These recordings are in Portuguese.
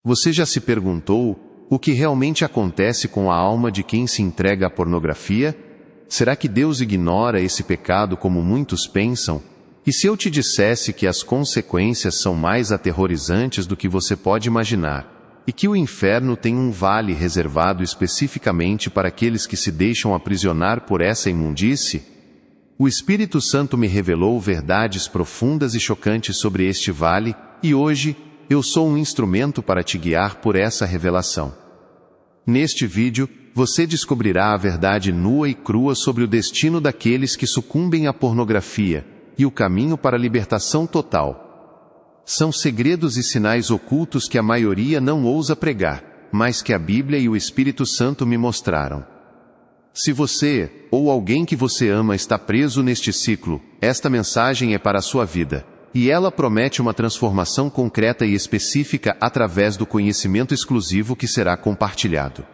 Você já se perguntou o que realmente acontece com a alma de quem se entrega à pornografia? Será que Deus ignora esse pecado como muitos pensam? E se eu te dissesse que as consequências são mais aterrorizantes do que você pode imaginar, e que o inferno tem um vale reservado especificamente para aqueles que se deixam aprisionar por essa imundície? O Espírito Santo me revelou verdades profundas e chocantes sobre este vale, e hoje, eu sou um instrumento para te guiar por essa revelação. Neste vídeo, você descobrirá a verdade nua e crua sobre o destino daqueles que sucumbem à pornografia, e o caminho para a libertação total. São segredos e sinais ocultos que a maioria não ousa pregar, mas que a Bíblia e o Espírito Santo me mostraram. Se você, ou alguém que você ama está preso neste ciclo, esta mensagem é para a sua vida. E ela promete uma transformação concreta e específica através do conhecimento exclusivo que será compartilhado.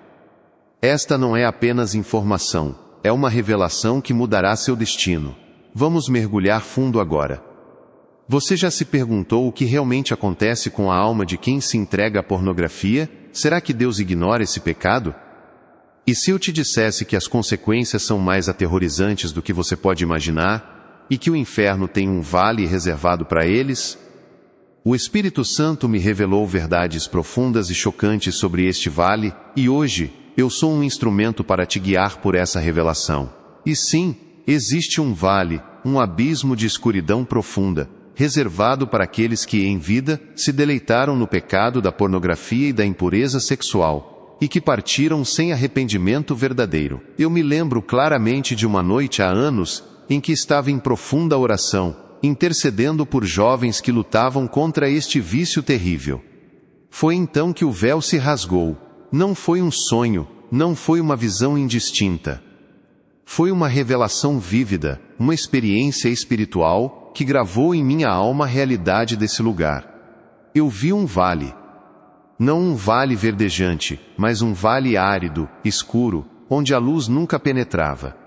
Esta não é apenas informação, é uma revelação que mudará seu destino. Vamos mergulhar fundo agora. Você já se perguntou o que realmente acontece com a alma de quem se entrega à pornografia? Será que Deus ignora esse pecado? E se eu te dissesse que as consequências são mais aterrorizantes do que você pode imaginar? E que o inferno tem um vale reservado para eles? O Espírito Santo me revelou verdades profundas e chocantes sobre este vale, e hoje, eu sou um instrumento para te guiar por essa revelação. E sim, existe um vale, um abismo de escuridão profunda, reservado para aqueles que, em vida, se deleitaram no pecado da pornografia e da impureza sexual, e que partiram sem arrependimento verdadeiro. Eu me lembro claramente de uma noite há anos, em que estava em profunda oração, intercedendo por jovens que lutavam contra este vício terrível. Foi então que o véu se rasgou. Não foi um sonho, não foi uma visão indistinta. Foi uma revelação vívida, uma experiência espiritual, que gravou em minha alma a realidade desse lugar. Eu vi um vale. Não um vale verdejante, mas um vale árido, escuro, onde a luz nunca penetrava.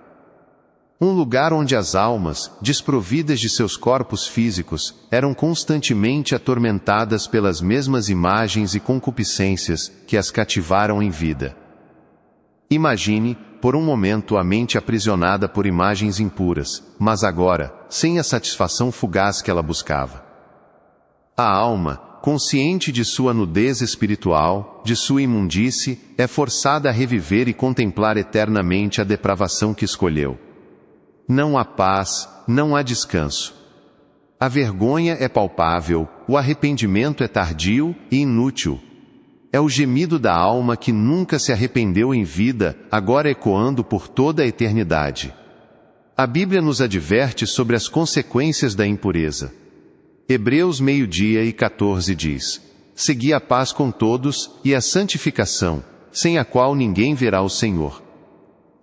Um lugar onde as almas, desprovidas de seus corpos físicos, eram constantemente atormentadas pelas mesmas imagens e concupiscências que as cativaram em vida. Imagine, por um momento, a mente aprisionada por imagens impuras, mas agora, sem a satisfação fugaz que ela buscava. A alma, consciente de sua nudez espiritual, de sua imundície, é forçada a reviver e contemplar eternamente a depravação que escolheu. Não há paz, não há descanso. A vergonha é palpável, o arrependimento é tardio e inútil. É o gemido da alma que nunca se arrependeu em vida, agora ecoando por toda a eternidade. A Bíblia nos adverte sobre as consequências da impureza. Hebreus 12:14 diz: Segui a paz com todos e a santificação, sem a qual ninguém verá o Senhor.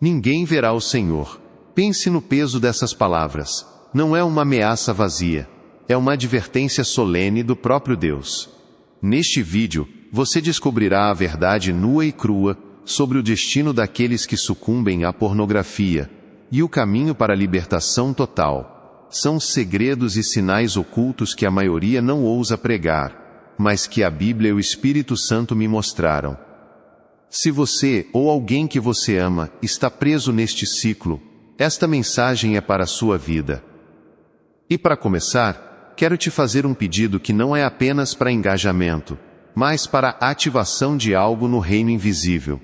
Ninguém verá o Senhor. Pense no peso dessas palavras. Não é uma ameaça vazia. É uma advertência solene do próprio Deus. Neste vídeo, você descobrirá a verdade nua e crua sobre o destino daqueles que sucumbem à pornografia e o caminho para a libertação total. São segredos e sinais ocultos que a maioria não ousa pregar, mas que a Bíblia e o Espírito Santo me mostraram. Se você, ou alguém que você ama, está preso neste ciclo, esta mensagem é para a sua vida. E para começar, quero te fazer um pedido que não é apenas para engajamento, mas para a ativação de algo no reino invisível.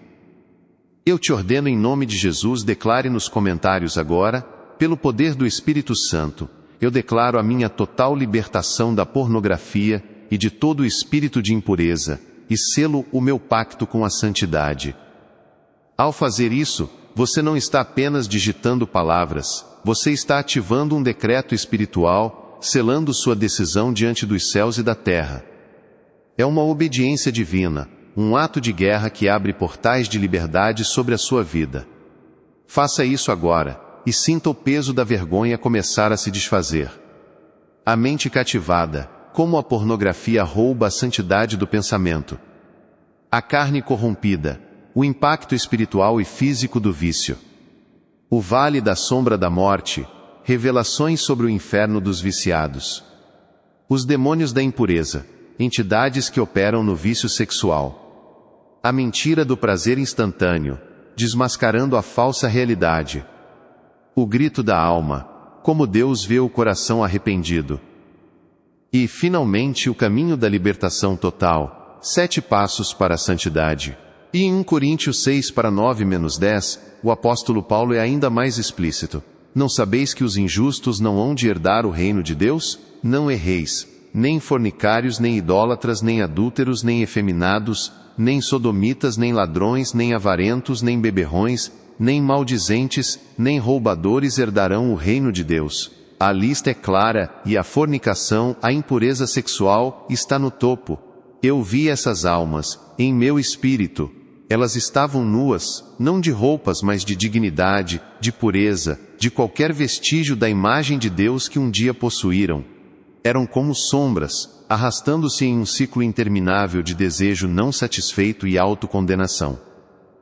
Eu te ordeno em nome de Jesus, declare nos comentários agora, pelo poder do Espírito Santo, eu declaro a minha total libertação da pornografia e de todo o espírito de impureza, e selo o meu pacto com a santidade. Ao fazer isso, você não está apenas digitando palavras, você está ativando um decreto espiritual, selando sua decisão diante dos céus e da terra. É uma obediência divina, um ato de guerra que abre portais de liberdade sobre a sua vida. Faça isso agora, e sinta o peso da vergonha começar a se desfazer. A mente cativada, como a pornografia rouba a santidade do pensamento. A carne corrompida, o impacto espiritual e físico do vício. O vale da sombra da morte, revelações sobre o inferno dos viciados. Os demônios da impureza, entidades que operam no vício sexual. A mentira do prazer instantâneo, desmascarando a falsa realidade. O grito da alma, como Deus vê o coração arrependido. E, finalmente, o caminho da libertação total, 7 passos para a santidade. E em 1 Coríntios 6:9-10, o apóstolo Paulo é ainda mais explícito. Não sabeis que os injustos não hão de herdar o reino de Deus? Não erreis, nem fornicários, nem idólatras, nem adúlteros, nem efeminados, nem sodomitas, nem ladrões, nem avarentos, nem beberrões, nem maldizentes, nem roubadores herdarão o reino de Deus. A lista é clara, e a fornicação, a impureza sexual, está no topo. Eu vi essas almas, em meu espírito. Elas estavam nuas, não de roupas, mas de dignidade, de pureza, de qualquer vestígio da imagem de Deus que um dia possuíram. Eram como sombras, arrastando-se em um ciclo interminável de desejo não satisfeito e autocondenação.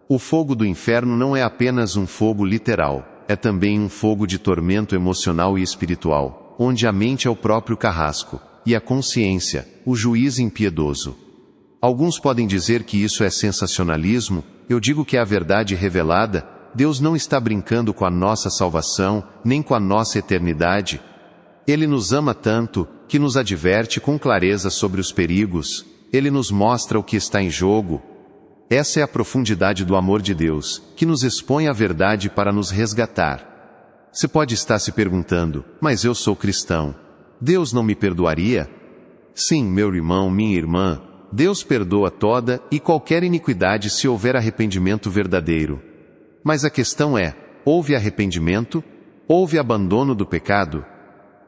O fogo do inferno não é apenas um fogo literal, é também um fogo de tormento emocional e espiritual, onde a mente é o próprio carrasco, e a consciência, o juiz impiedoso. Alguns podem dizer que isso é sensacionalismo. Eu digo que é a verdade revelada. Deus não está brincando com a nossa salvação, nem com a nossa eternidade. Ele nos ama tanto, que nos adverte com clareza sobre os perigos. Ele nos mostra o que está em jogo. Essa é a profundidade do amor de Deus, que nos expõe a verdade para nos resgatar. Você pode estar se perguntando, mas eu sou cristão. Deus não me perdoaria? Sim, meu irmão, minha irmã. Deus perdoa toda e qualquer iniquidade se houver arrependimento verdadeiro. Mas a questão é, houve arrependimento? Houve abandono do pecado?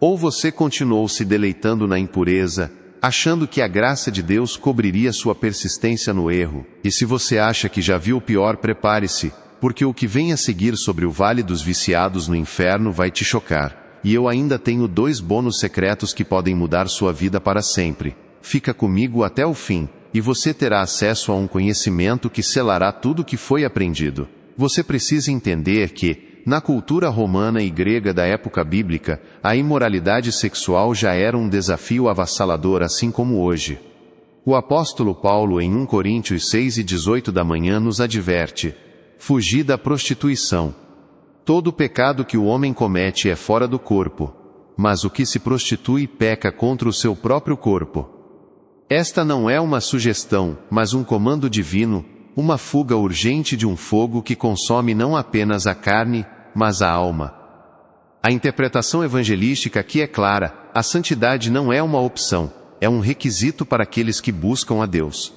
Ou você continuou se deleitando na impureza, achando que a graça de Deus cobriria sua persistência no erro? E se você acha que já viu o pior, prepare-se, porque o que vem a seguir sobre o vale dos viciados no inferno vai te chocar. E eu ainda tenho 2 bônus secretos que podem mudar sua vida para sempre. Fica comigo até o fim, e você terá acesso a um conhecimento que selará tudo o que foi aprendido. Você precisa entender que, na cultura romana e grega da época bíblica, a imoralidade sexual já era um desafio avassalador assim como hoje. O apóstolo Paulo em 1 Coríntios 6:18 nos adverte: fugir da prostituição. Todo pecado que o homem comete é fora do corpo, mas o que se prostitui peca contra o seu próprio corpo. Esta não é uma sugestão, mas um comando divino, uma fuga urgente de um fogo que consome não apenas a carne, mas a alma. A interpretação evangelística aqui é clara: a santidade não é uma opção, é um requisito para aqueles que buscam a Deus.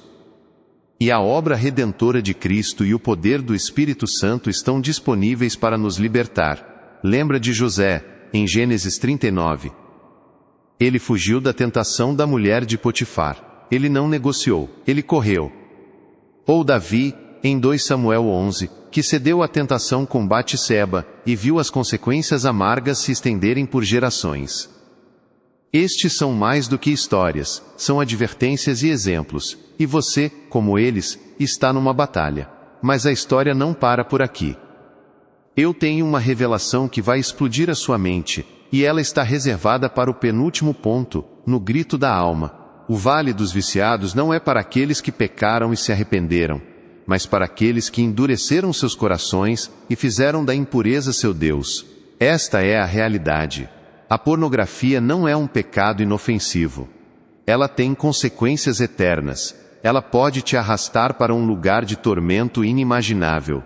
E a obra redentora de Cristo e o poder do Espírito Santo estão disponíveis para nos libertar. Lembra de José, em Gênesis 39. Ele fugiu da tentação da mulher de Potifar. Ele não negociou, ele correu. Ou Davi, em 2 Samuel 11, que cedeu à tentação com Batseba, e viu as consequências amargas se estenderem por gerações. Estes são mais do que histórias, são advertências e exemplos, e você, como eles, está numa batalha. Mas a história não para por aqui. Eu tenho uma revelação que vai explodir a sua mente, e ela está reservada para o penúltimo ponto, no grito da alma. O vale dos viciados não é para aqueles que pecaram e se arrependeram, mas para aqueles que endureceram seus corações e fizeram da impureza seu Deus. Esta é a realidade. A pornografia não é um pecado inofensivo. Ela tem consequências eternas. Ela pode te arrastar para um lugar de tormento inimaginável.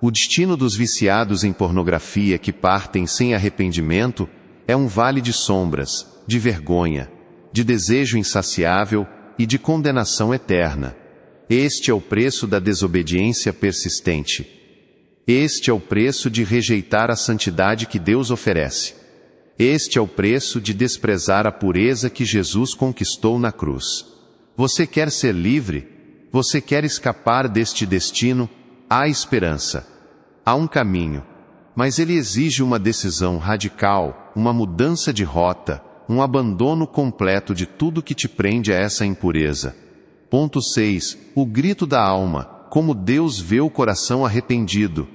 O destino dos viciados em pornografia que partem sem arrependimento é um vale de sombras, de vergonha, de desejo insaciável e de condenação eterna. Este é o preço da desobediência persistente. Este é o preço de rejeitar a santidade que Deus oferece. Este é o preço de desprezar a pureza que Jesus conquistou na cruz. Você quer ser livre? Você quer escapar deste destino? Há esperança. Há um caminho. Mas ele exige uma decisão radical, uma mudança de rota, um abandono completo de tudo que te prende a essa impureza. Ponto 6. O grito da alma, como Deus vê o coração arrependido.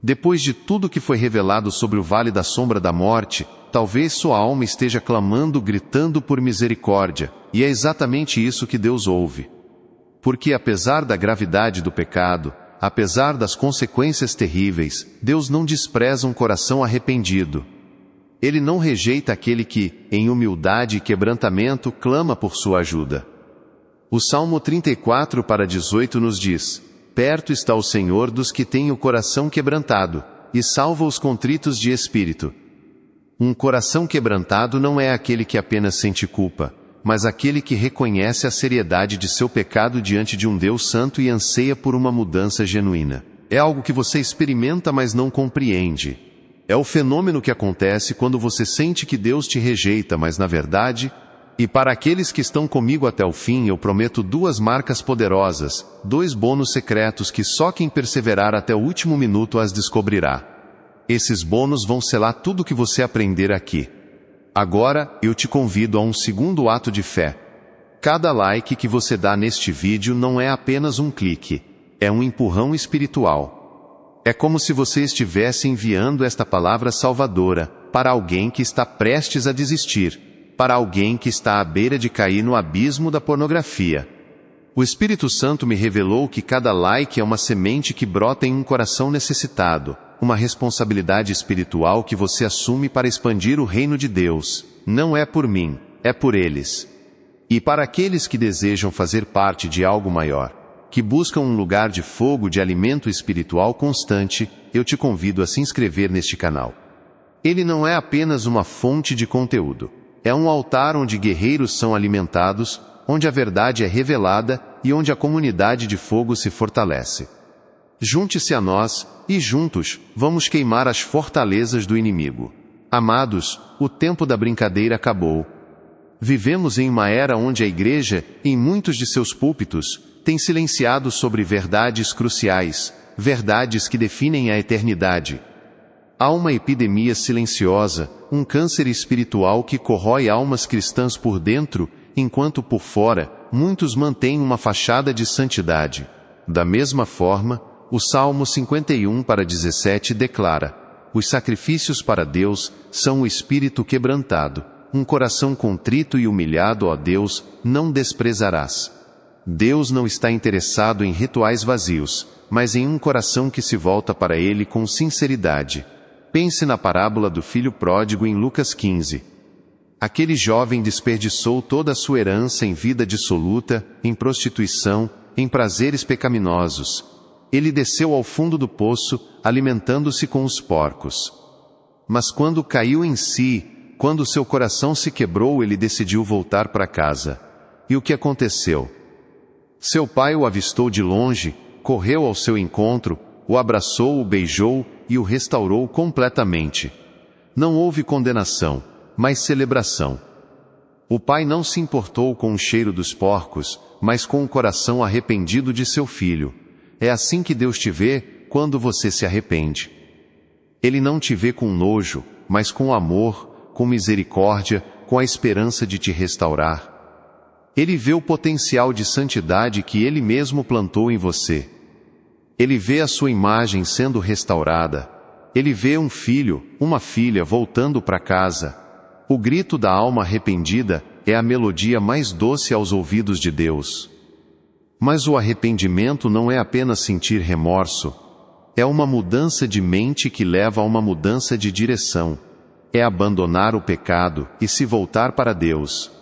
Depois de tudo que foi revelado sobre o vale da sombra da morte, talvez sua alma esteja clamando, gritando por misericórdia. e é exatamente isso que Deus ouve. Porque apesar da gravidade do pecado, apesar das consequências terríveis, Deus não despreza um coração arrependido. Ele não rejeita aquele que, em humildade e quebrantamento, clama por sua ajuda. O Salmo 34:18 nos diz: perto está o Senhor dos que têm o coração quebrantado, e salva os contritos de espírito. Um coração quebrantado não é aquele que apenas sente culpa, mas aquele que reconhece a seriedade de seu pecado diante de um Deus santo e anseia por uma mudança genuína. É algo que você experimenta, mas não compreende. É o fenômeno que acontece quando você sente que Deus te rejeita, mas na verdade... E para aqueles que estão comigo até o fim, eu prometo 2 marcas poderosas, 2 bônus secretos que só quem perseverar até o último minuto as descobrirá. Esses bônus vão selar tudo o que você aprender aqui. Agora, eu te convido a um segundo ato de fé. Cada like que você dá neste vídeo não é apenas um clique, é um empurrão espiritual. É como se você estivesse enviando esta palavra salvadora para alguém que está prestes a desistir, para alguém que está à beira de cair no abismo da pornografia. O Espírito Santo me revelou que cada like é uma semente que brota em um coração necessitado, uma responsabilidade espiritual que você assume para expandir o reino de Deus. Não é por mim, é por eles. E para aqueles que desejam fazer parte de algo maior, que buscam um lugar de fogo de alimento espiritual constante, eu te convido a se inscrever neste canal. Ele não é apenas uma fonte de conteúdo. É um altar onde guerreiros são alimentados, onde a verdade é revelada e onde a comunidade de fogo se fortalece. Junte-se a nós, e juntos, vamos queimar as fortalezas do inimigo. Amados, o tempo da brincadeira acabou. Vivemos em uma era onde a igreja, em muitos de seus púlpitos, tem silenciado sobre verdades cruciais, verdades que definem a eternidade. Há uma epidemia silenciosa, um câncer espiritual que corrói almas cristãs por dentro, enquanto por fora, muitos mantêm uma fachada de santidade. Da mesma forma, o Salmo 51:17 declara: os sacrifícios para Deus são o espírito quebrantado, um coração contrito e humilhado, ó Deus, não desprezarás. Deus não está interessado em rituais vazios, mas em um coração que se volta para Ele com sinceridade. Pense na parábola do filho pródigo em Lucas 15. Aquele jovem desperdiçou toda a sua herança em vida dissoluta, em prostituição, em prazeres pecaminosos. Ele desceu ao fundo do poço, alimentando-se com os porcos. Mas quando caiu em si, quando seu coração se quebrou, ele decidiu voltar para casa. E o que aconteceu? Seu pai o avistou de longe, correu ao seu encontro, o abraçou, o beijou e o restaurou completamente. Não houve condenação, mas celebração. O pai não se importou com o cheiro dos porcos, mas com o coração arrependido de seu filho. É assim que Deus te vê quando você se arrepende. Ele não te vê com nojo, mas com amor, com misericórdia, com a esperança de te restaurar. Ele vê o potencial de santidade que Ele mesmo plantou em você. Ele vê a sua imagem sendo restaurada. Ele vê um filho, uma filha voltando para casa. O grito da alma arrependida é a melodia mais doce aos ouvidos de Deus. Mas o arrependimento não é apenas sentir remorso. É uma mudança de mente que leva a uma mudança de direção. É abandonar o pecado e se voltar para Deus.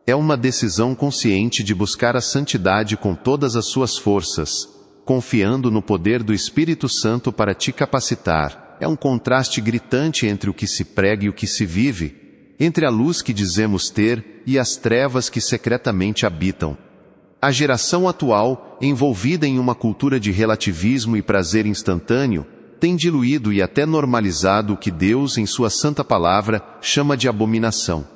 É uma decisão consciente de buscar a santidade com todas as suas forças, confiando no poder do Espírito Santo para te capacitar. É um contraste gritante entre o que se prega e o que se vive, entre a luz que dizemos ter e as trevas que secretamente habitam. A geração atual, envolvida em uma cultura de relativismo e prazer instantâneo, tem diluído e até normalizado o que Deus, em sua santa palavra, chama de abominação.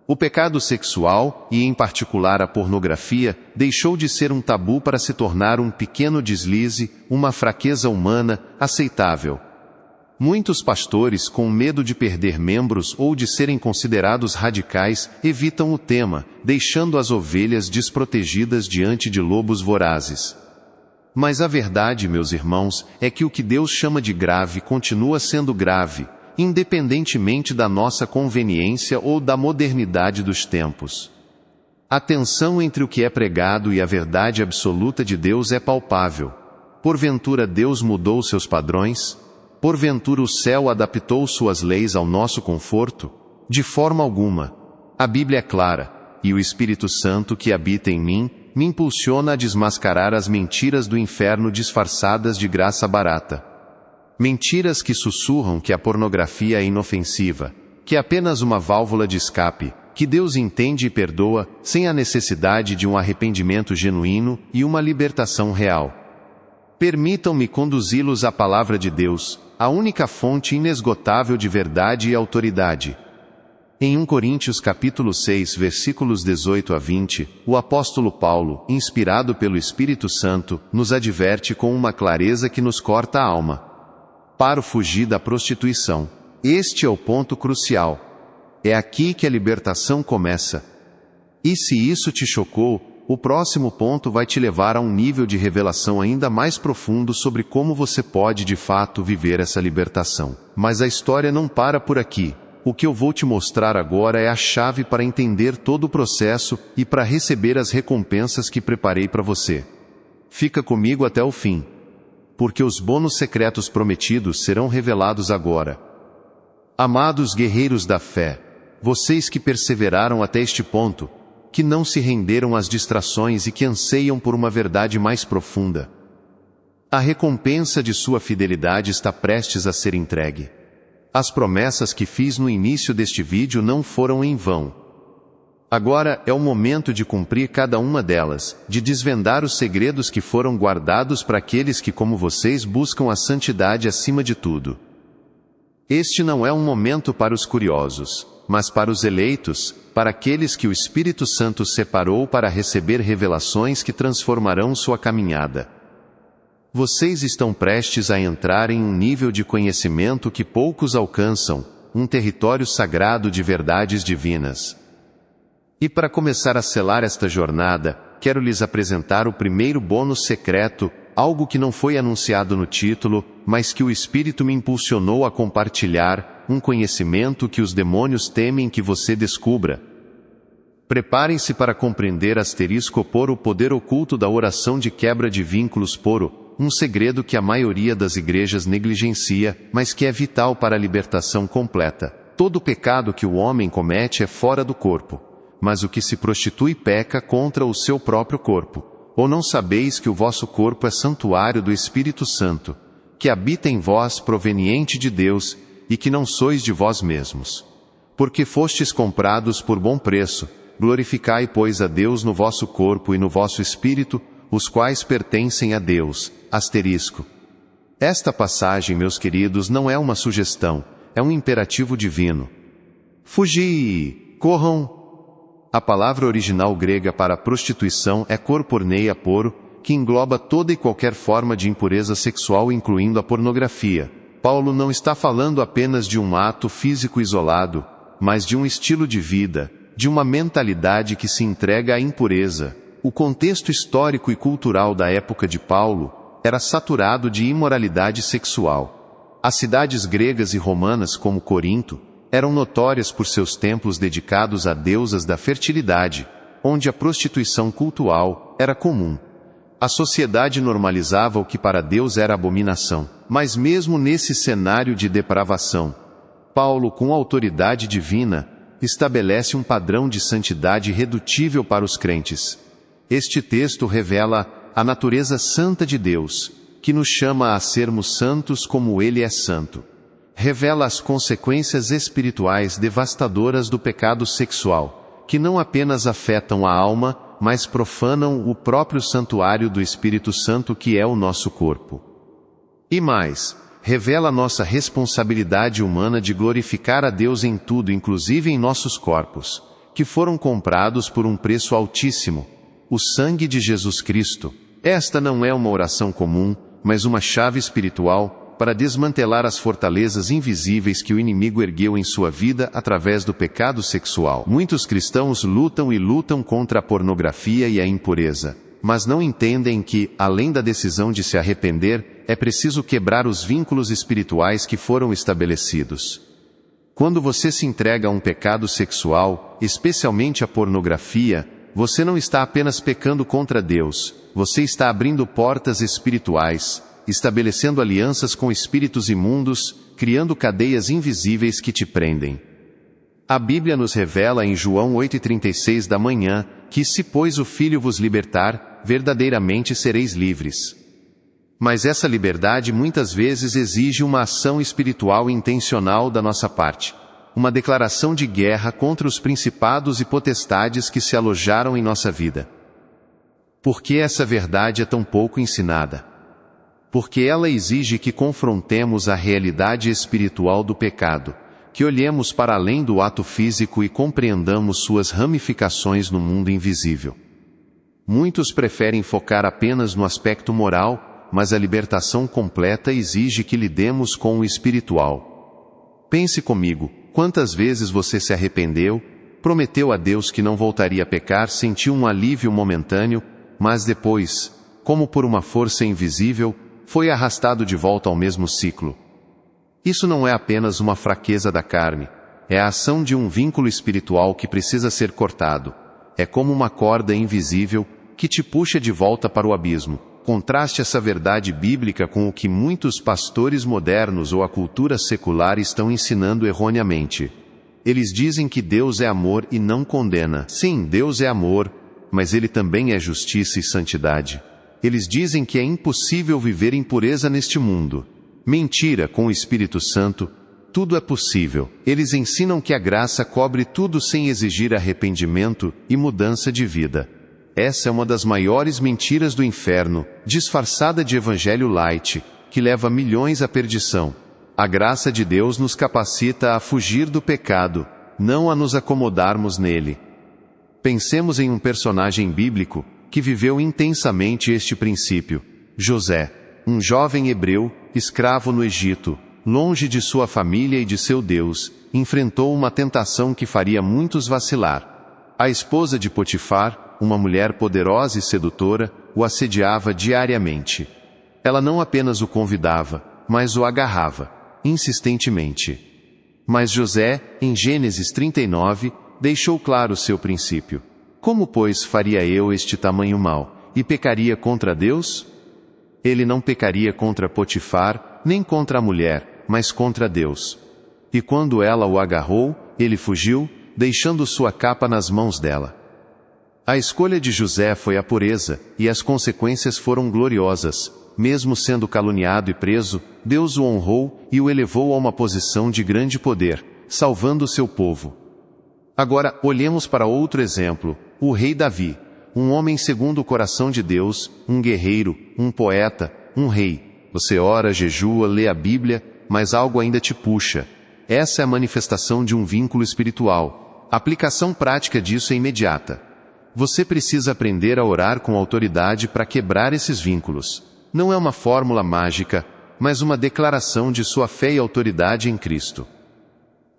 O pecado sexual, e em particular a pornografia, deixou de ser um tabu para se tornar um pequeno deslize, uma fraqueza humana, aceitável. Muitos pastores, com medo de perder membros ou de serem considerados radicais, evitam o tema, deixando as ovelhas desprotegidas diante de lobos vorazes. Mas a verdade, meus irmãos, é que o que Deus chama de grave continua sendo grave, independentemente da nossa conveniência ou da modernidade dos tempos. A tensão entre o que é pregado e a verdade absoluta de Deus é palpável. Porventura Deus mudou seus padrões? Porventura o céu adaptou suas leis ao nosso conforto? De forma alguma. A Bíblia é clara, e o Espírito Santo que habita em mim, me impulsiona a desmascarar as mentiras do inferno disfarçadas de graça barata. Mentiras que sussurram que a pornografia é inofensiva, que é apenas uma válvula de escape, que Deus entende e perdoa, sem a necessidade de um arrependimento genuíno e uma libertação real. Permitam-me conduzi-los à palavra de Deus, a única fonte inesgotável de verdade e autoridade. Em 1 Coríntios capítulo 6, versículos 18 a 20, o apóstolo Paulo, inspirado pelo Espírito Santo, nos adverte com uma clareza que nos corta a alma. Para fugir da prostituição. Este é o ponto crucial. É aqui que a libertação começa. E se isso te chocou, o próximo ponto vai te levar a um nível de revelação ainda mais profundo sobre como você pode de fato viver essa libertação. Mas a história não para por aqui. O que eu vou te mostrar agora é a chave para entender todo o processo e para receber as recompensas que preparei para você. Fica comigo até o fim. Porque os bônus secretos prometidos serão revelados agora. Amados guerreiros da fé, vocês que perseveraram até este ponto, que não se renderam às distrações e que anseiam por uma verdade mais profunda. A recompensa de sua fidelidade está prestes a ser entregue. As promessas que fiz no início deste vídeo não foram em vão. Agora é o momento de cumprir cada uma delas, de desvendar os segredos que foram guardados para aqueles que, como vocês, buscam a santidade acima de tudo. Este não é um momento para os curiosos, mas para os eleitos, para aqueles que o Espírito Santo separou para receber revelações que transformarão sua caminhada. Vocês estão prestes a entrar em um nível de conhecimento que poucos alcançam, um território sagrado de verdades divinas. E para começar a selar esta jornada, quero lhes apresentar o primeiro bônus secreto, algo que não foi anunciado no título, mas que o Espírito me impulsionou a compartilhar, um conhecimento que os demônios temem que você descubra. Preparem-se para compreender por o poder oculto da oração de quebra de vínculos um segredo que a maioria das igrejas negligencia, mas que é vital para a libertação completa. Todo pecado que o homem comete é fora do corpo, mas o que se prostitui peca contra o seu próprio corpo. Ou não sabeis que o vosso corpo é santuário do Espírito Santo, que habita em vós proveniente de Deus, e que não sois de vós mesmos? Porque fostes comprados por bom preço, glorificai, pois, a Deus no vosso corpo e no vosso espírito, os quais pertencem a Deus. Esta passagem, meus queridos, não é uma sugestão, é um imperativo divino. Fugi, corram. A palavra original grega para prostituição é porneia, que engloba toda e qualquer forma de impureza sexual, incluindo a pornografia. Paulo não está falando apenas de um ato físico isolado, mas de um estilo de vida, de uma mentalidade que se entrega à impureza. O contexto histórico e cultural da época de Paulo era saturado de imoralidade sexual. As cidades gregas e romanas, como Corinto, eram notórias por seus templos dedicados a deusas da fertilidade, onde a prostituição cultual era comum. A sociedade normalizava o que para Deus era abominação. Mas mesmo nesse cenário de depravação, Paulo, com autoridade divina, estabelece um padrão de santidade irredutível para os crentes. Este texto revela a natureza santa de Deus, que nos chama a sermos santos como Ele é santo. Revela as consequências espirituais devastadoras do pecado sexual, que não apenas afetam a alma, mas profanam o próprio santuário do Espírito Santo, que é o nosso corpo. E mais, revela nossa responsabilidade humana de glorificar a Deus em tudo, inclusive em nossos corpos, que foram comprados por um preço altíssimo, o sangue de Jesus Cristo. Esta não é uma oração comum, mas uma chave espiritual para desmantelar as fortalezas invisíveis que o inimigo ergueu em sua vida através do pecado sexual. Muitos cristãos lutam contra a pornografia e a impureza, mas não entendem que, além da decisão de se arrepender, é preciso quebrar os vínculos espirituais que foram estabelecidos. Quando você se entrega a um pecado sexual, especialmente a pornografia, você não está apenas pecando contra Deus, você está abrindo portas espirituais, estabelecendo alianças com espíritos imundos, criando cadeias invisíveis que te prendem. A Bíblia nos revela em João 8:36 da manhã, que se pois o Filho vos libertar, verdadeiramente sereis livres. Mas essa liberdade muitas vezes exige uma ação espiritual intencional da nossa parte. Uma declaração de guerra contra os principados e potestades que se alojaram em nossa vida. Por que essa verdade é tão pouco ensinada? Porque ela exige que confrontemos a realidade espiritual do pecado, que olhemos para além do ato físico e compreendamos suas ramificações no mundo invisível. Muitos preferem focar apenas no aspecto moral, mas a libertação completa exige que lidemos com o espiritual. Pense comigo, quantas vezes você se arrependeu, prometeu a Deus que não voltaria a pecar, sentiu um alívio momentâneo, mas depois, como por uma força invisível, foi arrastado de volta ao mesmo ciclo. Isso não é apenas uma fraqueza da carne, é a ação de um vínculo espiritual que precisa ser cortado. É como uma corda invisível que te puxa de volta para o abismo. Contraste essa verdade bíblica com o que muitos pastores modernos ou a cultura secular estão ensinando erroneamente. Eles dizem que Deus é amor e não condena. Sim, Deus é amor, mas Ele também é justiça e santidade. Eles dizem que é impossível viver em pureza neste mundo. Mentira, com o Espírito Santo, tudo é possível. Eles ensinam que a graça cobre tudo sem exigir arrependimento e mudança de vida. Essa é uma das maiores mentiras do inferno, disfarçada de evangelho light, que leva milhões à perdição. A graça de Deus nos capacita a fugir do pecado, não a nos acomodarmos nele. Pensemos em um personagem bíblico que viveu intensamente este princípio: José, um jovem hebreu, escravo no Egito, longe de sua família e de seu Deus, enfrentou uma tentação que faria muitos vacilar. A esposa de Potifar, uma mulher poderosa e sedutora, o assediava diariamente. Ela não apenas o convidava, mas o agarrava, insistentemente. Mas José, em Gênesis 39, deixou claro seu princípio. Como, pois, faria eu este tamanho mal, e pecaria contra Deus? Ele não pecaria contra Potifar, nem contra a mulher, mas contra Deus. E quando ela o agarrou, ele fugiu, deixando sua capa nas mãos dela. A escolha de José foi a pureza, e as consequências foram gloriosas. Mesmo sendo caluniado e preso, Deus o honrou e o elevou a uma posição de grande poder, salvando seu povo. Agora, olhemos para outro exemplo, o rei Davi, um homem segundo o coração de Deus, um guerreiro, um poeta, um rei. Você ora, jejua, lê a Bíblia, mas algo ainda te puxa. Essa é a manifestação de um vínculo espiritual. A aplicação prática disso é imediata. Você precisa aprender a orar com autoridade para quebrar esses vínculos. Não é uma fórmula mágica, mas uma declaração de sua fé e autoridade em Cristo.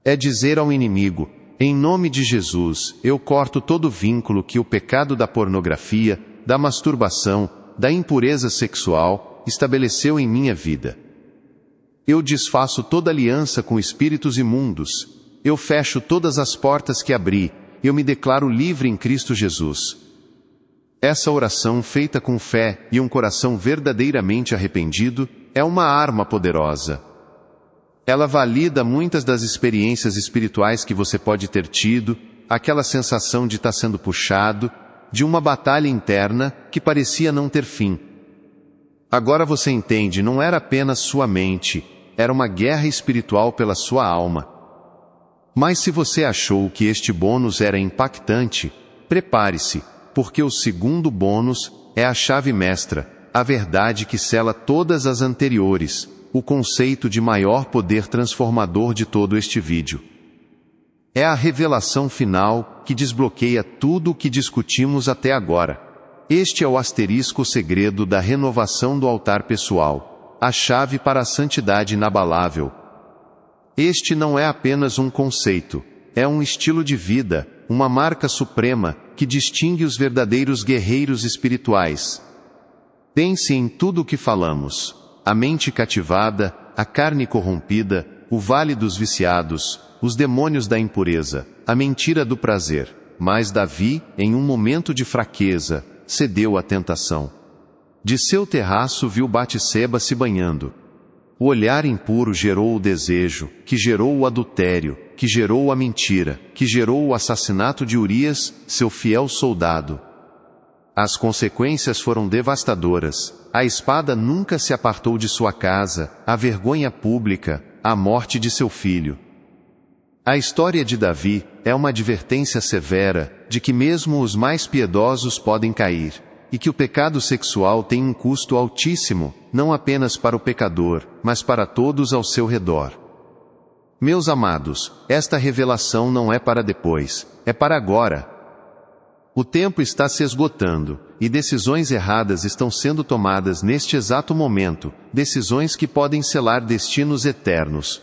É dizer ao inimigo: em nome de Jesus, eu corto todo vínculo que o pecado da pornografia, da masturbação, da impureza sexual, estabeleceu em minha vida. Eu desfaço toda aliança com espíritos imundos. Eu fecho todas as portas que abri. Eu me declaro livre em Cristo Jesus. Essa oração feita com fé e um coração verdadeiramente arrependido é uma arma poderosa. Ela valida muitas das experiências espirituais que você pode ter tido, aquela sensação de estar sendo puxado, de uma batalha interna que parecia não ter fim. Agora você entende, não era apenas sua mente, era uma guerra espiritual pela sua alma. Mas se você achou que este bônus era impactante, prepare-se, porque o segundo bônus é a chave mestra, a verdade que sela todas as anteriores, o conceito de maior poder transformador de todo este vídeo. É a revelação final que desbloqueia tudo o que discutimos até agora. Este é o asterisco segredo da renovação do altar pessoal, a chave para a santidade inabalável. Este não é apenas um conceito, é um estilo de vida, uma marca suprema que distingue os verdadeiros guerreiros espirituais. Pense em tudo o que falamos: a mente cativada, a carne corrompida, o vale dos viciados, os demônios da impureza, a mentira do prazer. mas Davi, em um momento de fraqueza, cedeu à tentação. De seu terraço viu Batseba se banhando. O olhar impuro gerou o desejo, que gerou o adultério, que gerou a mentira, que gerou o assassinato de Urias, seu fiel soldado. As consequências foram devastadoras. A espada nunca se apartou de sua casa, a vergonha pública, a morte de seu filho. A história de Davi é uma advertência severa de que mesmo os mais piedosos podem cair, e que o pecado sexual tem um custo altíssimo, não apenas para o pecador, mas para todos ao seu redor. Meus amados, esta revelação não é para depois, é para agora. O tempo está se esgotando, e decisões erradas estão sendo tomadas neste exato momento, decisões que podem selar destinos eternos.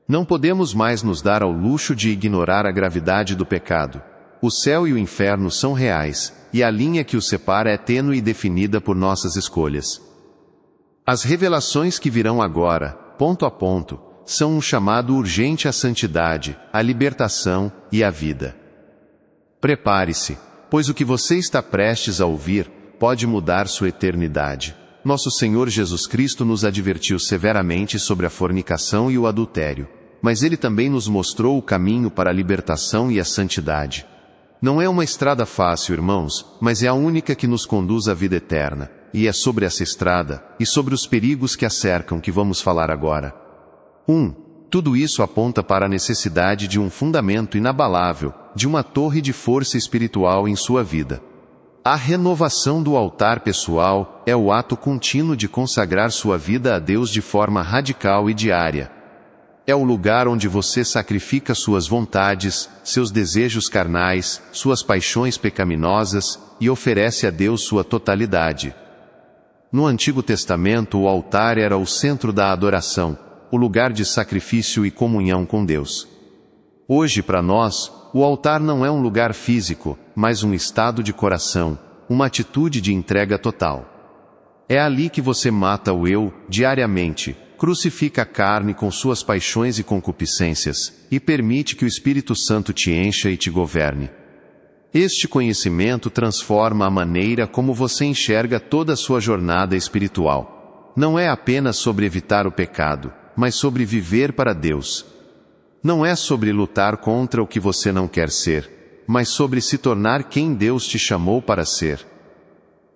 Não podemos mais nos dar ao luxo de ignorar a gravidade do pecado. O céu e o inferno são reais, e a linha que os separa é tênue e definida por nossas escolhas. As revelações que virão agora, ponto a ponto, são um chamado urgente à santidade, à libertação e à vida. Prepare-se, pois o que você está prestes a ouvir pode mudar sua eternidade. Nosso Senhor Jesus Cristo nos advertiu severamente sobre a fornicação e o adultério, mas Ele também nos mostrou o caminho para a libertação e a santidade. Não é uma estrada fácil, irmãos, mas é a única que nos conduz à vida eterna, e é sobre essa estrada, e sobre os perigos que a cercam que vamos falar agora. 1. Tudo isso aponta para a necessidade de um fundamento inabalável, de uma torre de força espiritual em sua vida. A renovação do altar pessoal é o ato contínuo de consagrar sua vida a Deus de forma radical e diária. É o lugar onde você sacrifica suas vontades, seus desejos carnais, suas paixões pecaminosas e oferece a Deus sua totalidade. No Antigo Testamento, o altar era o centro da adoração, o lugar de sacrifício e comunhão com Deus. Hoje, para nós, o altar não é um lugar físico, mas um estado de coração, uma atitude de entrega total. É ali que você mata o eu, diariamente, crucifica a carne com suas paixões e concupiscências, e permite que o Espírito Santo te encha e te governe. Este conhecimento transforma a maneira como você enxerga toda a sua jornada espiritual. Não é apenas sobre evitar o pecado, mas sobre viver para Deus. Não é sobre lutar contra o que você não quer ser, mas sobre se tornar quem Deus te chamou para ser.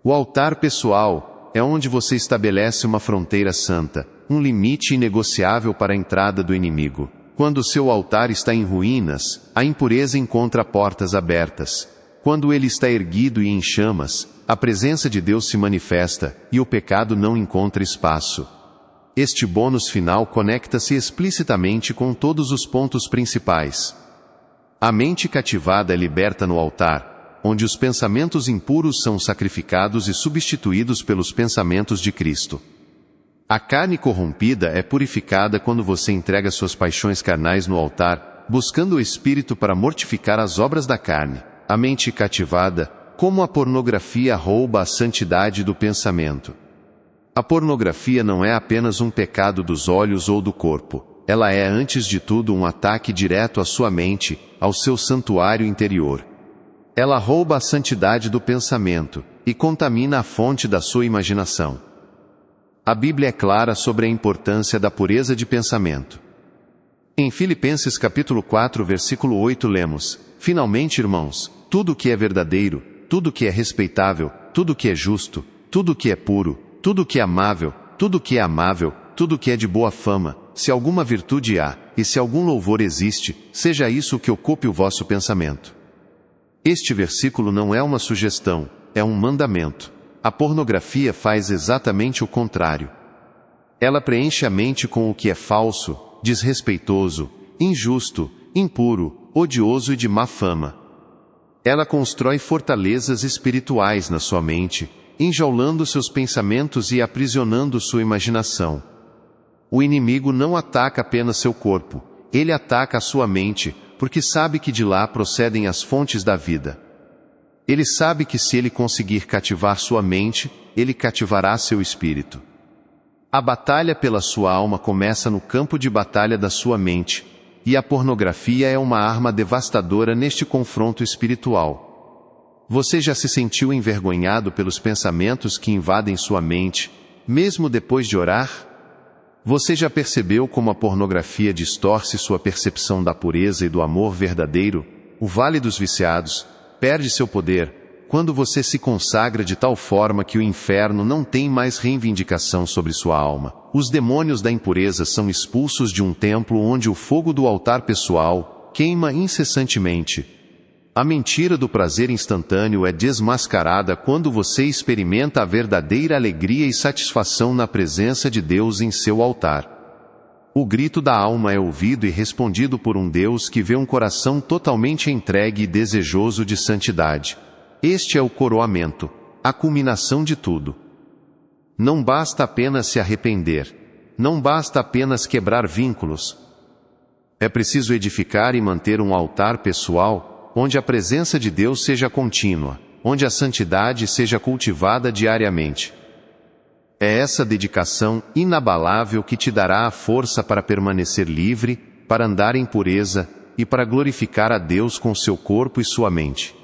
O altar pessoal é onde você estabelece uma fronteira santa, um limite inegociável para a entrada do inimigo. Quando o seu altar está em ruínas, a impureza encontra portas abertas. Quando ele está erguido e em chamas, a presença de Deus se manifesta, e o pecado não encontra espaço. Este bônus final conecta-se explicitamente com todos os pontos principais. A mente cativada é liberta no altar, onde os pensamentos impuros são sacrificados e substituídos pelos pensamentos de Cristo. A carne corrompida é purificada quando você entrega suas paixões carnais no altar, buscando o Espírito para mortificar as obras da carne. A mente cativada, como a pornografia, rouba a santidade do pensamento. A pornografia não é apenas um pecado dos olhos ou do corpo. Ela é, antes de tudo, um ataque direto à sua mente, ao seu santuário interior. Ela rouba a santidade do pensamento e contamina a fonte da sua imaginação. A Bíblia é clara sobre a importância da pureza de pensamento. Em Filipenses capítulo 4, versículo 8 lemos: Finalmente, irmãos, tudo o que é verdadeiro, tudo o que é respeitável, tudo o que é justo, tudo o que é puro, tudo o que é amável, tudo o que é amável, tudo o que é de boa fama, se alguma virtude há, e se algum louvor existe, seja isso o que ocupe o vosso pensamento. Este versículo não é uma sugestão, é um mandamento. A pornografia faz exatamente o contrário. Ela preenche a mente com o que é falso, desrespeitoso, injusto, impuro, odioso e de má fama. Ela constrói fortalezas espirituais na sua mente, enjaulando seus pensamentos e aprisionando sua imaginação. O inimigo não ataca apenas seu corpo, ele ataca a sua mente, porque sabe que de lá procedem as fontes da vida. Ele sabe que se ele conseguir cativar sua mente, ele cativará seu espírito. A batalha pela sua alma começa no campo de batalha da sua mente. e a pornografia é uma arma devastadora neste confronto espiritual. Você já se sentiu envergonhado pelos pensamentos que invadem sua mente, mesmo depois de orar? Você já percebeu como a pornografia distorce sua percepção da pureza e do amor verdadeiro? O vale dos viciados perde seu poder quando você se consagra de tal forma que o inferno não tem mais reivindicação sobre sua alma. Os demônios da impureza são expulsos de um templo onde o fogo do altar pessoal queima incessantemente. A mentira do prazer instantâneo é desmascarada quando você experimenta a verdadeira alegria e satisfação na presença de Deus em seu altar. O grito da alma é ouvido e respondido por um Deus que vê um coração totalmente entregue e desejoso de santidade. Este é o coroamento, a culminação de tudo. Não basta apenas se arrepender. Não basta apenas quebrar vínculos. É preciso edificar e manter um altar pessoal, onde a presença de Deus seja contínua, onde a santidade seja cultivada diariamente. É essa dedicação inabalável que te dará a força para permanecer livre, para andar em pureza e para glorificar a Deus com seu corpo e sua mente.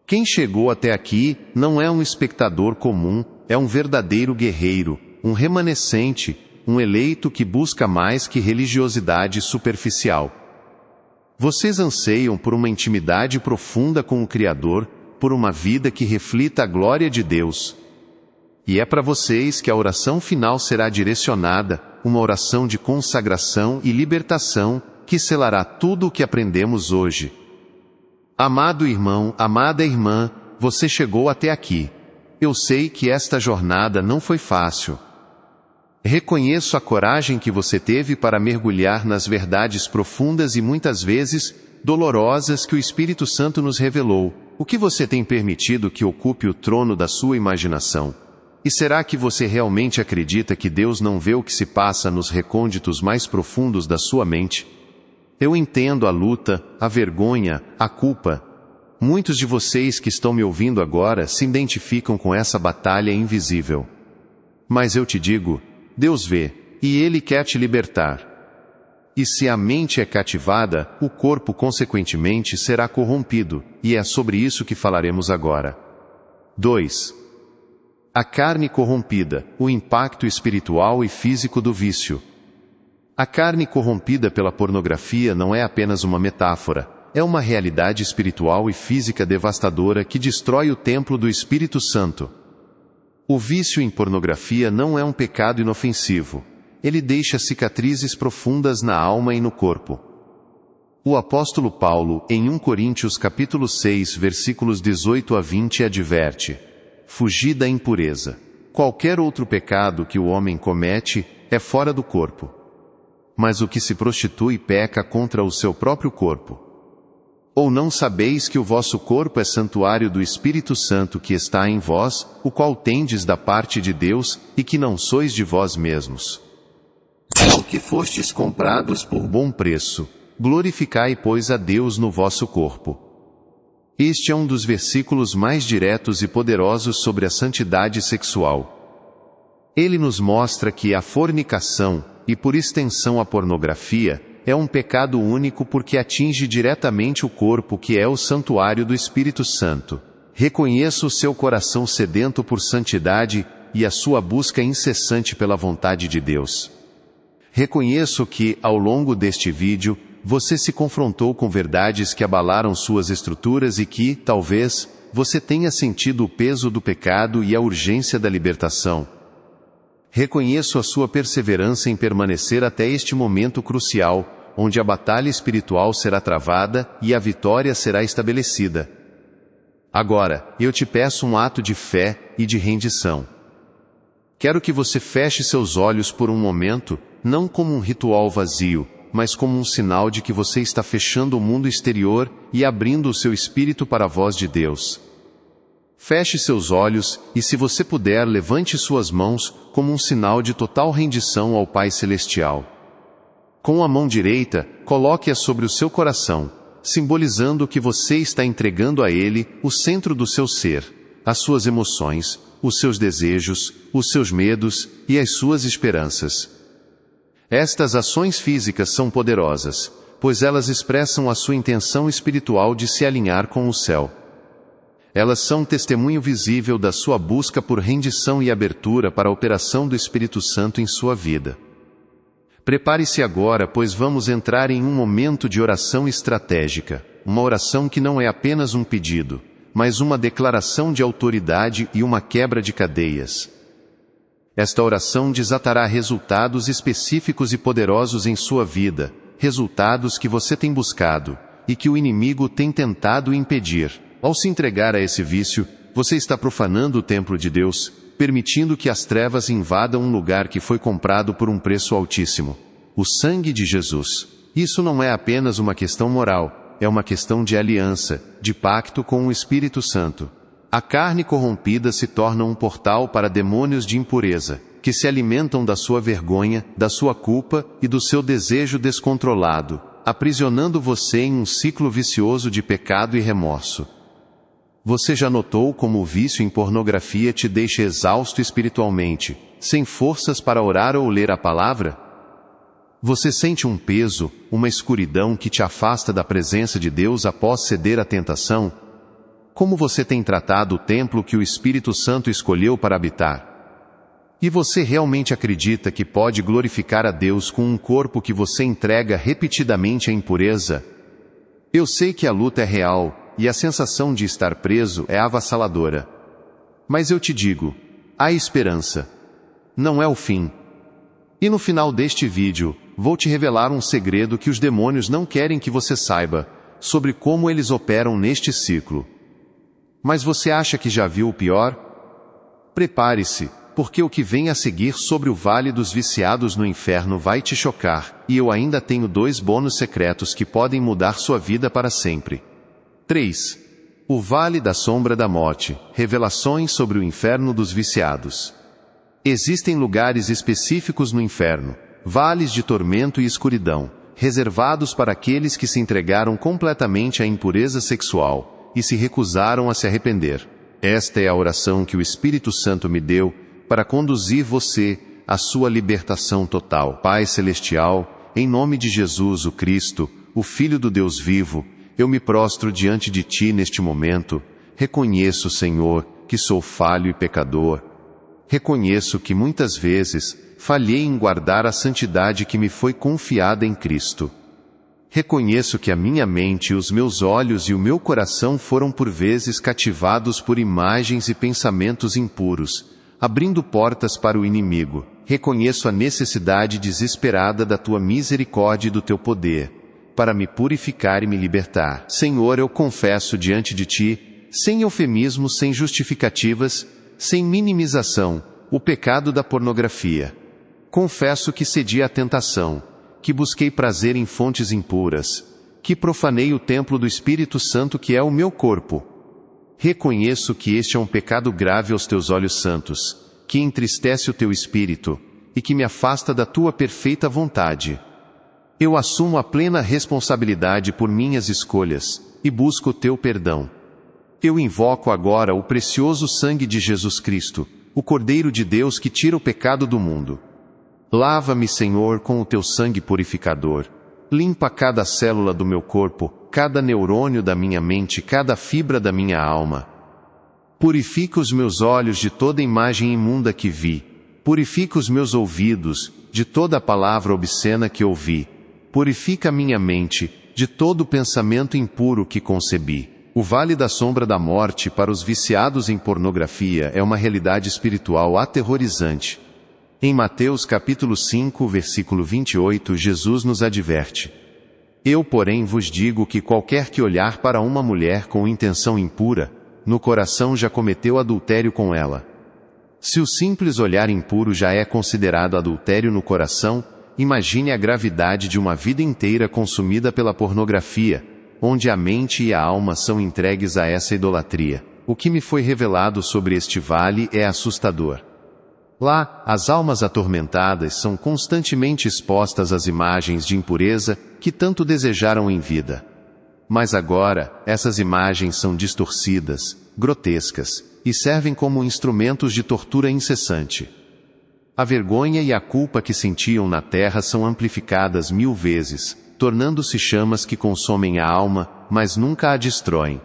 Quem chegou até aqui não é um espectador comum, é um verdadeiro guerreiro, um remanescente, um eleito que busca mais que religiosidade superficial. Vocês anseiam por uma intimidade profunda com o Criador, por uma vida que reflita a glória de Deus. E é para vocês que a oração final será direcionada, uma oração de consagração e libertação, que selará tudo o que aprendemos hoje. Amado irmão, amada irmã, você chegou até aqui. Eu sei que esta jornada não foi fácil. Reconheço a coragem que você teve para mergulhar nas verdades profundas e muitas vezes dolorosas que o Espírito Santo nos revelou. O que você tem permitido que ocupe o trono da sua imaginação? E será que você realmente acredita que Deus não vê o que se passa nos recônditos mais profundos da sua mente? Eu entendo a luta, a vergonha, a culpa. Muitos de vocês que estão me ouvindo agora se identificam com essa batalha invisível. Mas eu te digo, Deus vê, e Ele quer te libertar. E se a mente é cativada, o corpo consequentemente será corrompido, e é sobre isso que falaremos agora. 2. A carne corrompida, o impacto espiritual e físico do vício. A carne corrompida pela pornografia não é apenas uma metáfora, é uma realidade espiritual e física devastadora que destrói o templo do Espírito Santo. O vício em pornografia não é um pecado inofensivo. Ele deixa cicatrizes profundas na alma e no corpo. O apóstolo Paulo, em 1 Coríntios capítulo 6, versículos 18 a 20, adverte: fugir da impureza. Qualquer outro pecado que o homem comete é fora do corpo. Mas o que se prostitui peca contra o seu próprio corpo. Ou não sabeis que o vosso corpo é santuário do Espírito Santo que está em vós, o qual tendes da parte de Deus, e que não sois de vós mesmos? Ao que fostes comprados por bom preço, glorificai, pois, a Deus no vosso corpo. Este é um dos versículos mais diretos e poderosos sobre a santidade sexual. Ele nos mostra que a fornicação, e por extensão a pornografia, é um pecado único porque atinge diretamente o corpo que é o santuário do Espírito Santo. Reconheça o seu coração sedento por santidade e a sua busca incessante pela vontade de Deus. Reconheço que, ao longo deste vídeo, você se confrontou com verdades que abalaram suas estruturas e que, talvez, você tenha sentido o peso do pecado e a urgência da libertação. Reconheço a sua perseverança em permanecer até este momento crucial, onde a batalha espiritual será travada e a vitória será estabelecida. Agora, eu te peço um ato de fé e de rendição. Quero que você feche seus olhos por um momento, não como um ritual vazio, mas como um sinal de que você está fechando o mundo exterior e abrindo o seu espírito para a voz de Deus. Feche seus olhos e, se você puder, levante suas mãos como um sinal de total rendição ao Pai Celestial. Com a mão direita, coloque-a sobre o seu coração, simbolizando que você está entregando a Ele o centro do seu ser, as suas emoções, os seus desejos, os seus medos e as suas esperanças. Estas ações físicas são poderosas, pois elas expressam a sua intenção espiritual de se alinhar com o céu. Elas são testemunho visível da sua busca por rendição e abertura para a operação do Espírito Santo em sua vida. Prepare-se agora, pois vamos entrar em um momento de oração estratégica, uma oração que não é apenas um pedido, mas uma declaração de autoridade e uma quebra de cadeias. Esta oração desatará resultados específicos e poderosos em sua vida, resultados que você tem buscado, e que o inimigo tem tentado impedir. Ao se entregar a esse vício, você está profanando o templo de Deus, permitindo que as trevas invadam um lugar que foi comprado por um preço altíssimo. O sangue de Jesus. Isso não é apenas uma questão moral, é uma questão de aliança, de pacto com o Espírito Santo. A carne corrompida se torna um portal para demônios de impureza, que se alimentam da sua vergonha, da sua culpa e do seu desejo descontrolado, aprisionando você em um ciclo vicioso de pecado e remorso. Você já notou como o vício em pornografia te deixa exausto espiritualmente, sem forças para orar ou ler a palavra? Você sente um peso, uma escuridão que te afasta da presença de Deus após ceder à tentação? Como você tem tratado o templo que o Espírito Santo escolheu para habitar? E você realmente acredita que pode glorificar a Deus com um corpo que você entrega repetidamente à impureza? Eu sei que a luta é real, e a sensação de estar preso é avassaladora. Mas eu te digo, há esperança. Não é o fim. E no final deste vídeo, vou te revelar um segredo que os demônios não querem que você saiba, sobre como eles operam neste ciclo. Mas você acha que já viu o pior? Prepare-se, porque o que vem a seguir sobre o Vale dos Viciados no Inferno vai te chocar, e eu ainda tenho 2 bônus secretos que podem mudar sua vida para sempre. 3. O Vale da Sombra da Morte, revelações sobre o Inferno dos Viciados. Existem lugares específicos no inferno, vales de tormento e escuridão, reservados para aqueles que se entregaram completamente à impureza sexual, e se recusaram a se arrepender. Esta é a oração que o Espírito Santo me deu, para conduzir você à sua libertação total. Pai Celestial, em nome de Jesus o Cristo, o Filho do Deus vivo, eu me prostro diante de Ti neste momento. Reconheço, Senhor, que sou falho e pecador. Reconheço que muitas vezes falhei em guardar a santidade que me foi confiada em Cristo. Reconheço que a minha mente, os meus olhos e o meu coração foram por vezes cativados por imagens e pensamentos impuros, abrindo portas para o inimigo. Reconheço a necessidade desesperada da Tua misericórdia e do Teu poder, para me purificar e me libertar. Senhor, eu confesso diante de Ti, sem eufemismos, sem justificativas, sem minimização, o pecado da pornografia. Confesso que cedi à tentação, que busquei prazer em fontes impuras, que profanei o templo do Espírito Santo que é o meu corpo. Reconheço que este é um pecado grave aos Teus olhos santos, que entristece o Teu Espírito, e que me afasta da Tua perfeita vontade. Eu assumo a plena responsabilidade por minhas escolhas, e busco o Teu perdão. Eu invoco agora o precioso sangue de Jesus Cristo, o Cordeiro de Deus que tira o pecado do mundo. Lava-me, Senhor, com o Teu sangue purificador. Limpa cada célula do meu corpo, cada neurônio da minha mente, cada fibra da minha alma. Purifica os meus olhos de toda imagem imunda que vi. Purifica os meus ouvidos de toda palavra obscena que ouvi. Purifica a minha mente de todo pensamento impuro que concebi. O Vale da Sombra da Morte para os viciados em pornografia é uma realidade espiritual aterrorizante. Em Mateus capítulo 5, versículo 28, Jesus nos adverte: Eu, porém, vos digo que qualquer que olhar para uma mulher com intenção impura, no coração já cometeu adultério com ela. Se o simples olhar impuro já é considerado adultério no coração, imagine a gravidade de uma vida inteira consumida pela pornografia, onde a mente e a alma são entregues a essa idolatria. O que me foi revelado sobre este vale é assustador. Lá, as almas atormentadas são constantemente expostas às imagens de impureza que tanto desejaram em vida. Mas agora, essas imagens são distorcidas, grotescas, e servem como instrumentos de tortura incessante. A vergonha e a culpa que sentiam na terra são amplificadas 1000 vezes, tornando-se chamas que consomem a alma, mas nunca a destroem.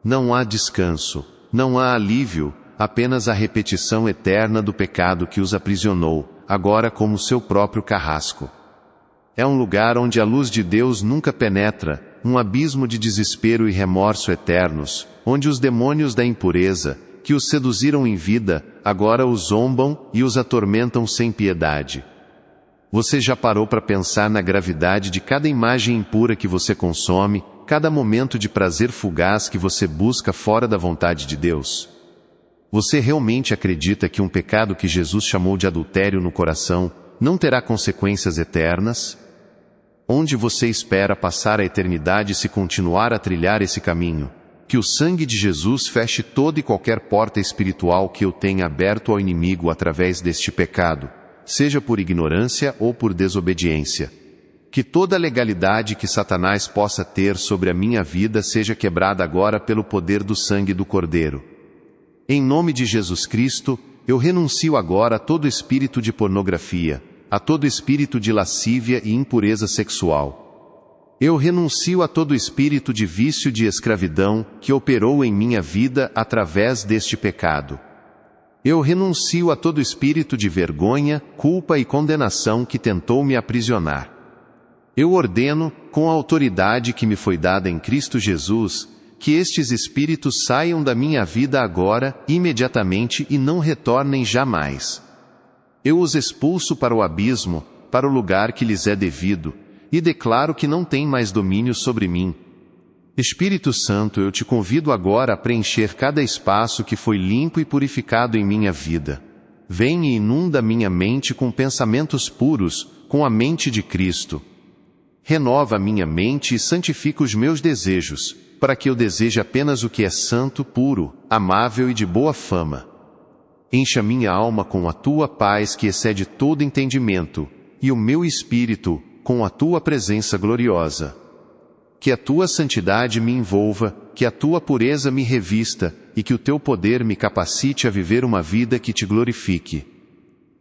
Não há descanso, não há alívio, apenas a repetição eterna do pecado que os aprisionou, agora como seu próprio carrasco. É um lugar onde a luz de Deus nunca penetra, um abismo de desespero e remorso eternos, onde os demônios da impureza, que os seduziram em vida, agora os zombam e os atormentam sem piedade. Você já parou para pensar na gravidade de cada imagem impura que você consome, cada momento de prazer fugaz que você busca fora da vontade de Deus? Você realmente acredita que um pecado que Jesus chamou de adultério no coração não terá consequências eternas? Onde você espera passar a eternidade se continuar a trilhar esse caminho? Que o sangue de Jesus feche toda e qualquer porta espiritual que eu tenha aberto ao inimigo através deste pecado, seja por ignorância ou por desobediência. Que toda a legalidade que Satanás possa ter sobre a minha vida seja quebrada agora pelo poder do sangue do Cordeiro. Em nome de Jesus Cristo, eu renuncio agora a todo espírito de pornografia, a todo espírito de lascívia e impureza sexual. Eu renuncio a todo espírito de vício de escravidão que operou em minha vida através deste pecado. Eu renuncio a todo espírito de vergonha, culpa e condenação que tentou me aprisionar. Eu ordeno, com a autoridade que me foi dada em Cristo Jesus, que estes espíritos saiam da minha vida agora, imediatamente e não retornem jamais. Eu os expulso para o abismo, para o lugar que lhes é devido, e declaro que não têm mais domínio sobre mim. Espírito Santo, eu te convido agora a preencher cada espaço que foi limpo e purificado em minha vida. Vem e inunda minha mente com pensamentos puros, com a mente de Cristo. Renova a minha mente e santifica os meus desejos, para que eu deseje apenas o que é santo, puro, amável e de boa fama. Encha minha alma com a tua paz que excede todo entendimento, e o meu espírito com a tua presença gloriosa. Que a tua santidade me envolva, que a tua pureza me revista, e que o teu poder me capacite a viver uma vida que te glorifique.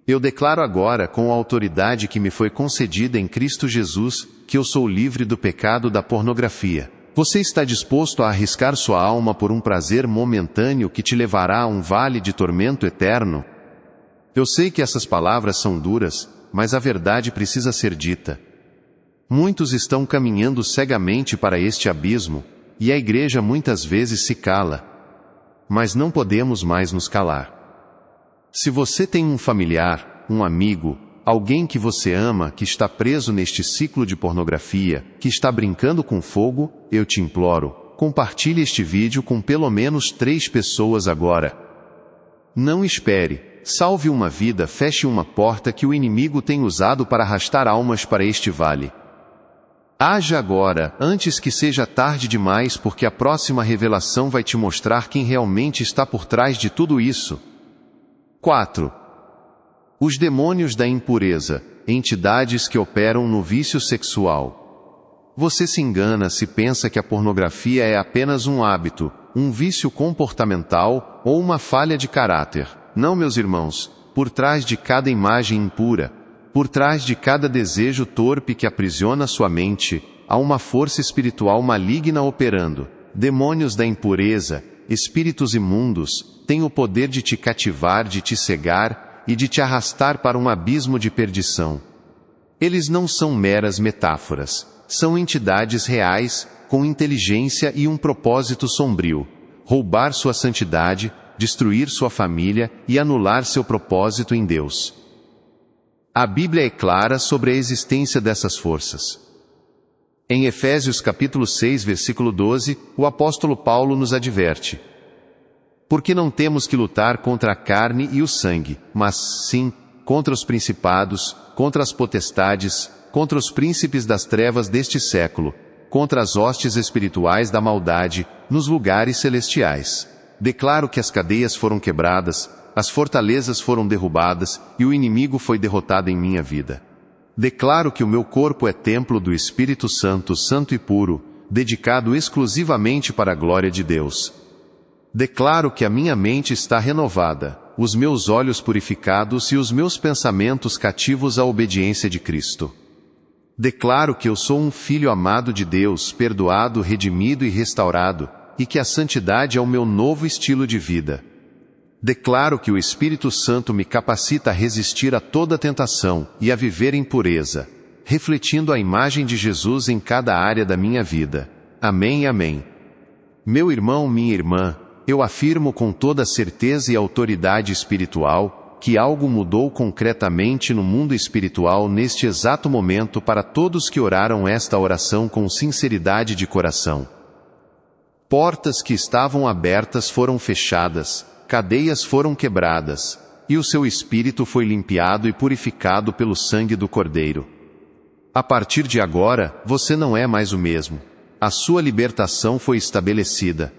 Eu declaro agora, com a autoridade que me foi concedida em Cristo Jesus, que eu sou livre do pecado da pornografia. Você está disposto a arriscar sua alma por um prazer momentâneo que te levará a um vale de tormento eterno? Eu sei que essas palavras são duras, mas a verdade precisa ser dita. Muitos estão caminhando cegamente para este abismo, e a igreja muitas vezes se cala. Mas não podemos mais nos calar. Se você tem um familiar, um amigo, alguém que você ama que está preso neste ciclo de pornografia, que está brincando com fogo, eu te imploro, compartilhe este vídeo com pelo menos 3 pessoas agora. Não espere, salve uma vida, feche uma porta que o inimigo tem usado para arrastar almas para este vale. Haja agora, antes que seja tarde demais, porque a próxima revelação vai te mostrar quem realmente está por trás de tudo isso. 4. Os demônios da impureza, entidades que operam no vício sexual. Você se engana se pensa que a pornografia é apenas um hábito, um vício comportamental ou uma falha de caráter. Não, meus irmãos, por trás de cada imagem impura, por trás de cada desejo torpe que aprisiona sua mente, há uma força espiritual maligna operando. Demônios da impureza, espíritos imundos, têm o poder de te cativar, de te cegar e de te arrastar para um abismo de perdição. Eles não são meras metáforas, são entidades reais, com inteligência e um propósito sombrio: roubar sua santidade, destruir sua família e anular seu propósito em Deus. A Bíblia é clara sobre a existência dessas forças. Em Efésios capítulo 6, versículo 12, o apóstolo Paulo nos adverte: porque não temos que lutar contra a carne e o sangue, mas, sim, contra os principados, contra as potestades, contra os príncipes das trevas deste século, contra as hostes espirituais da maldade, nos lugares celestiais. Declaro que as cadeias foram quebradas, as fortalezas foram derrubadas e o inimigo foi derrotado em minha vida. Declaro que o meu corpo é templo do Espírito Santo, santo e puro, dedicado exclusivamente para a glória de Deus. Declaro que a minha mente está renovada, os meus olhos purificados e os meus pensamentos cativos à obediência de Cristo. Declaro que eu sou um filho amado de Deus, perdoado, redimido e restaurado, e que a santidade é o meu novo estilo de vida. Declaro que o Espírito Santo me capacita a resistir a toda tentação e a viver em pureza, refletindo a imagem de Jesus em cada área da minha vida. Amém e amém. Meu irmão, minha irmã, eu afirmo com toda certeza e autoridade espiritual que algo mudou concretamente no mundo espiritual neste exato momento para todos que oraram esta oração com sinceridade de coração. Portas que estavam abertas foram fechadas, cadeias foram quebradas, e o seu espírito foi limpiado e purificado pelo sangue do Cordeiro. A partir de agora, você não é mais o mesmo. A sua libertação foi estabelecida.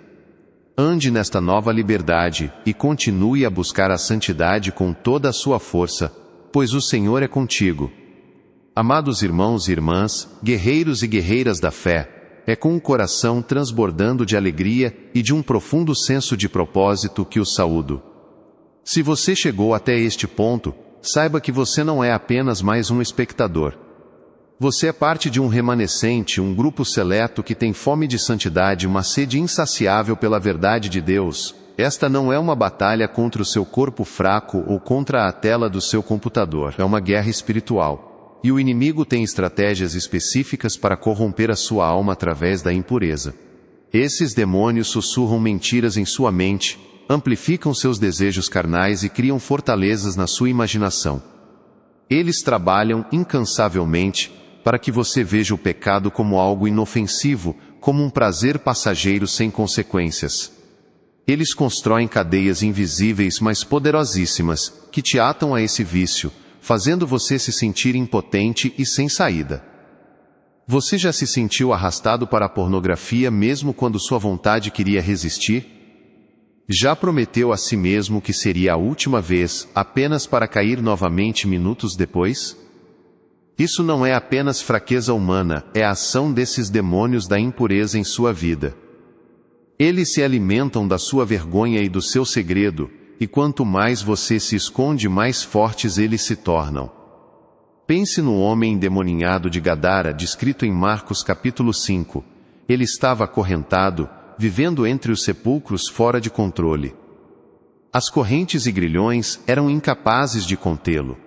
Ande nesta nova liberdade e continue a buscar a santidade com toda a sua força, pois o Senhor é contigo. Amados irmãos e irmãs, guerreiros e guerreiras da fé, é com o coração transbordando de alegria e de um profundo senso de propósito que o saúdo. Se você chegou até este ponto, saiba que você não é apenas mais um espectador. Você é parte de um remanescente, um grupo seleto que tem fome de santidade, uma sede insaciável pela verdade de Deus. Esta não é uma batalha contra o seu corpo fraco ou contra a tela do seu computador. É uma guerra espiritual. E o inimigo tem estratégias específicas para corromper a sua alma através da impureza. Esses demônios sussurram mentiras em sua mente, amplificam seus desejos carnais e criam fortalezas na sua imaginação. Eles trabalham incansavelmente para que você veja o pecado como algo inofensivo, como um prazer passageiro sem consequências. Eles constroem cadeias invisíveis mas poderosíssimas, que te atam a esse vício, fazendo você se sentir impotente e sem saída. Você já se sentiu arrastado para a pornografia mesmo quando sua vontade queria resistir? Já prometeu a si mesmo que seria a última vez, apenas para cair novamente minutos depois? Isso não é apenas fraqueza humana, é a ação desses demônios da impureza em sua vida. Eles se alimentam da sua vergonha e do seu segredo, e quanto mais você se esconde, mais fortes eles se tornam. Pense no homem endemoninhado de Gadara, descrito em Marcos capítulo 5. Ele estava acorrentado, vivendo entre os sepulcros fora de controle. As correntes e grilhões eram incapazes de contê-lo.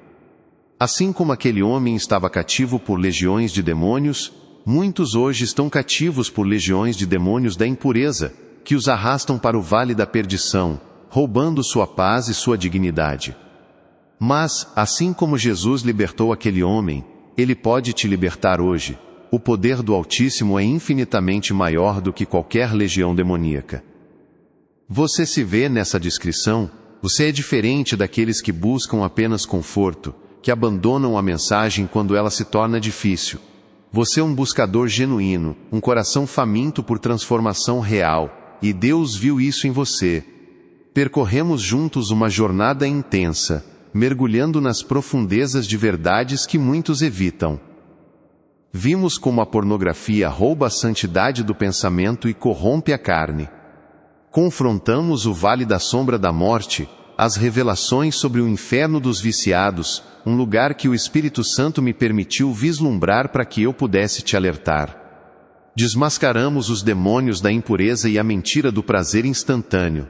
Assim como aquele homem estava cativo por legiões de demônios, muitos hoje estão cativos por legiões de demônios da impureza, que os arrastam para o vale da perdição, roubando sua paz e sua dignidade. Mas, assim como Jesus libertou aquele homem, ele pode te libertar hoje. O poder do Altíssimo é infinitamente maior do que qualquer legião demoníaca. Você se vê nessa descrição? Você é diferente daqueles que buscam apenas conforto, que abandonam a mensagem quando ela se torna difícil. Você é um buscador genuíno, um coração faminto por transformação real, e Deus viu isso em você. Percorremos juntos uma jornada intensa, mergulhando nas profundezas de verdades que muitos evitam. Vimos como a pornografia rouba a santidade do pensamento e corrompe a carne. Confrontamos o vale da sombra da morte, as revelações sobre o inferno dos viciados, um lugar que o Espírito Santo me permitiu vislumbrar para que eu pudesse te alertar. Desmascaramos os demônios da impureza e a mentira do prazer instantâneo.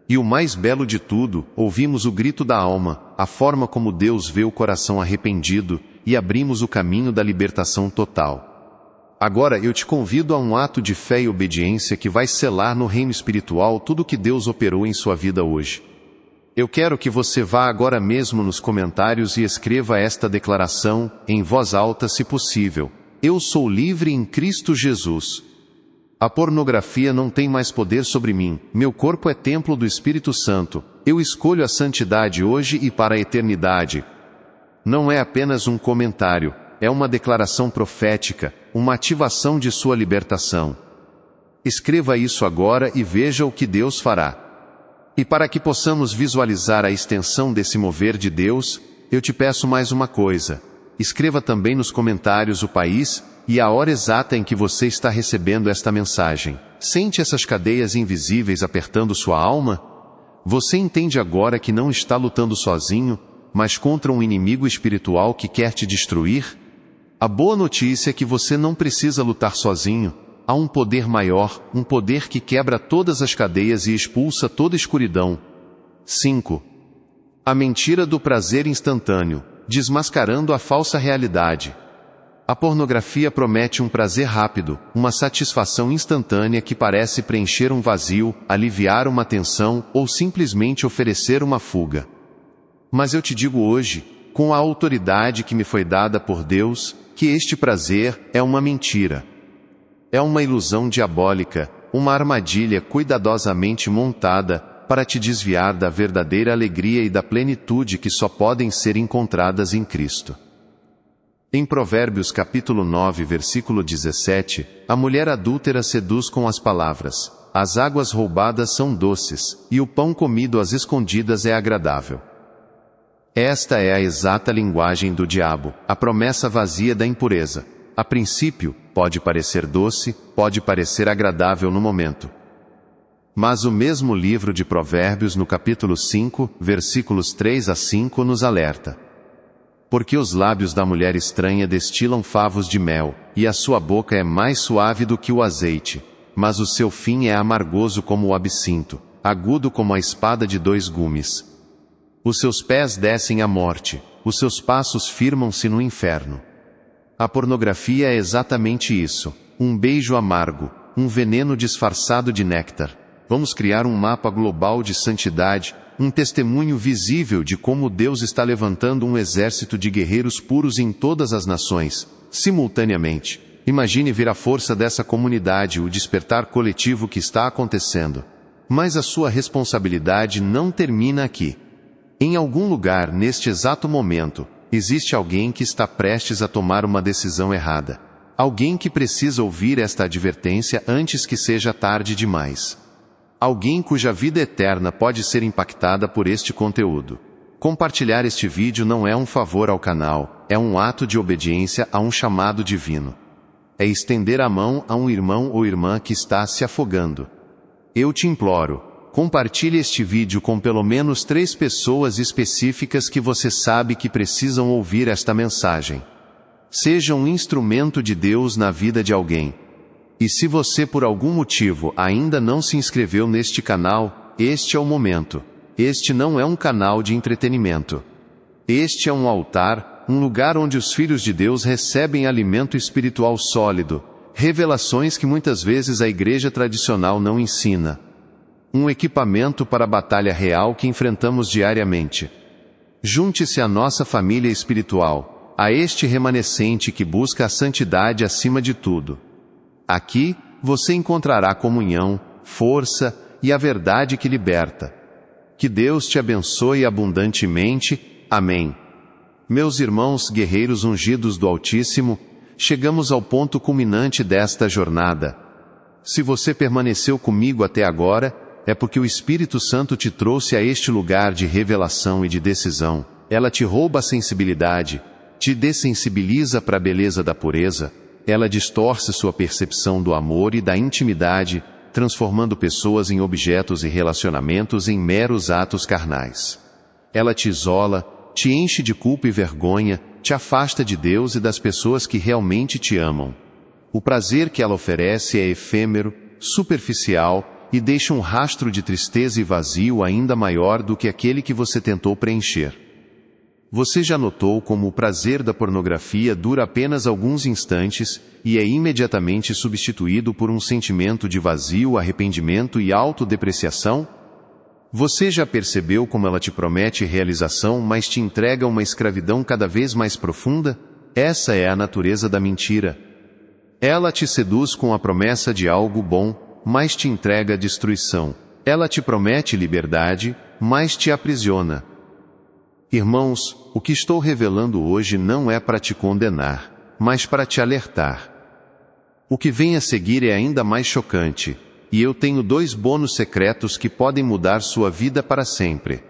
E o mais belo de tudo, ouvimos o grito da alma, a forma como Deus vê o coração arrependido, e abrimos o caminho da libertação total. Agora eu te convido a um ato de fé e obediência que vai selar no reino espiritual tudo o que Deus operou em sua vida hoje. Eu quero que você vá agora mesmo nos comentários e escreva esta declaração, em voz alta se possível. Eu sou livre em Cristo Jesus. A pornografia não tem mais poder sobre mim, meu corpo é templo do Espírito Santo, eu escolho a santidade hoje e para a eternidade. Não é apenas um comentário, é uma declaração profética, uma ativação de sua libertação. Escreva isso agora e veja o que Deus fará. E para que possamos visualizar a extensão desse mover de Deus, eu te peço mais uma coisa. Escreva também nos comentários o país e a hora exata em que você está recebendo esta mensagem. Sente essas cadeias invisíveis apertando sua alma? Você entende agora que não está lutando sozinho, mas contra um inimigo espiritual que quer te destruir? A boa notícia é que você não precisa lutar sozinho. Há um poder maior, um poder que quebra todas as cadeias e expulsa toda escuridão. 5. A mentira do prazer instantâneo, desmascarando a falsa realidade. A pornografia promete um prazer rápido, uma satisfação instantânea que parece preencher um vazio, aliviar uma tensão ou simplesmente oferecer uma fuga. Mas eu te digo hoje, com a autoridade que me foi dada por Deus, que este prazer é uma mentira. É uma ilusão diabólica, uma armadilha cuidadosamente montada para te desviar da verdadeira alegria e da plenitude que só podem ser encontradas em Cristo. Em Provérbios capítulo 9, versículo 17, a mulher adúltera seduz com as palavras: as águas roubadas são doces, e o pão comido às escondidas é agradável. Esta é a exata linguagem do diabo, a promessa vazia da impureza. A princípio, pode parecer doce, pode parecer agradável no momento. Mas o mesmo livro de Provérbios, no capítulo 5, versículos 3 a 5, nos alerta: porque os lábios da mulher estranha destilam favos de mel, e a sua boca é mais suave do que o azeite, mas o seu fim é amargoso como o absinto, agudo como a espada de 2 gumes. Os seus pés descem à morte, os seus passos firmam-se no inferno. A pornografia é exatamente isso, um beijo amargo, um veneno disfarçado de néctar. Vamos criar um mapa global de santidade, um testemunho visível de como Deus está levantando um exército de guerreiros puros em todas as nações, simultaneamente. Imagine ver a força dessa comunidade, o despertar coletivo que está acontecendo. Mas a sua responsabilidade não termina aqui. Em algum lugar, neste exato momento, existe alguém que está prestes a tomar uma decisão errada. Alguém que precisa ouvir esta advertência antes que seja tarde demais. Alguém cuja vida eterna pode ser impactada por este conteúdo. Compartilhar este vídeo não é um favor ao canal, é um ato de obediência a um chamado divino. É estender a mão a um irmão ou irmã que está se afogando. Eu te imploro, compartilhe este vídeo com pelo menos 3 pessoas específicas que você sabe que precisam ouvir esta mensagem. Seja um instrumento de Deus na vida de alguém. E se você por algum motivo ainda não se inscreveu neste canal, este é o momento. Este não é um canal de entretenimento. Este é um altar, um lugar onde os filhos de Deus recebem alimento espiritual sólido, revelações que muitas vezes a igreja tradicional não ensina. Um equipamento para a batalha real que enfrentamos diariamente. Junte-se à nossa família espiritual, a este remanescente que busca a santidade acima de tudo. Aqui, você encontrará comunhão, força e a verdade que liberta. Que Deus te abençoe abundantemente. Amém. Meus irmãos guerreiros ungidos do Altíssimo, chegamos ao ponto culminante desta jornada. Se você permaneceu comigo até agora, é porque o Espírito Santo te trouxe a este lugar de revelação e de decisão. Ela te rouba a sensibilidade, te dessensibiliza para a beleza da pureza. Ela distorce sua percepção do amor e da intimidade, transformando pessoas em objetos e relacionamentos em meros atos carnais. Ela te isola, te enche de culpa e vergonha, te afasta de Deus e das pessoas que realmente te amam. O prazer que ela oferece é efêmero, superficial e deixa um rastro de tristeza e vazio ainda maior do que aquele que você tentou preencher. Você já notou como o prazer da pornografia dura apenas alguns instantes e é imediatamente substituído por um sentimento de vazio, arrependimento e autodepreciação? Você já percebeu como ela te promete realização, mas te entrega uma escravidão cada vez mais profunda? Essa é a natureza da mentira. Ela te seduz com a promessa de algo bom, mas te entrega a destruição. Ela te promete liberdade, mas te aprisiona. Irmãos, o que estou revelando hoje não é para te condenar, mas para te alertar. O que vem a seguir é ainda mais chocante, e eu tenho 2 bônus secretos que podem mudar sua vida para sempre.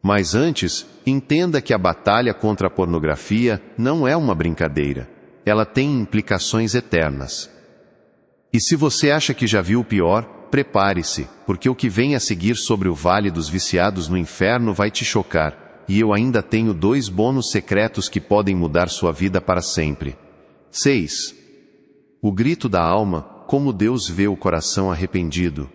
Mas antes, entenda que a batalha contra a pornografia não é uma brincadeira. Ela tem implicações eternas. E se você acha que já viu o pior, prepare-se, porque o que vem a seguir sobre o vale dos viciados no inferno vai te chocar. e eu ainda tenho 2 bônus secretos que podem mudar sua vida para sempre. 6. O grito da alma, como Deus vê o coração arrependido.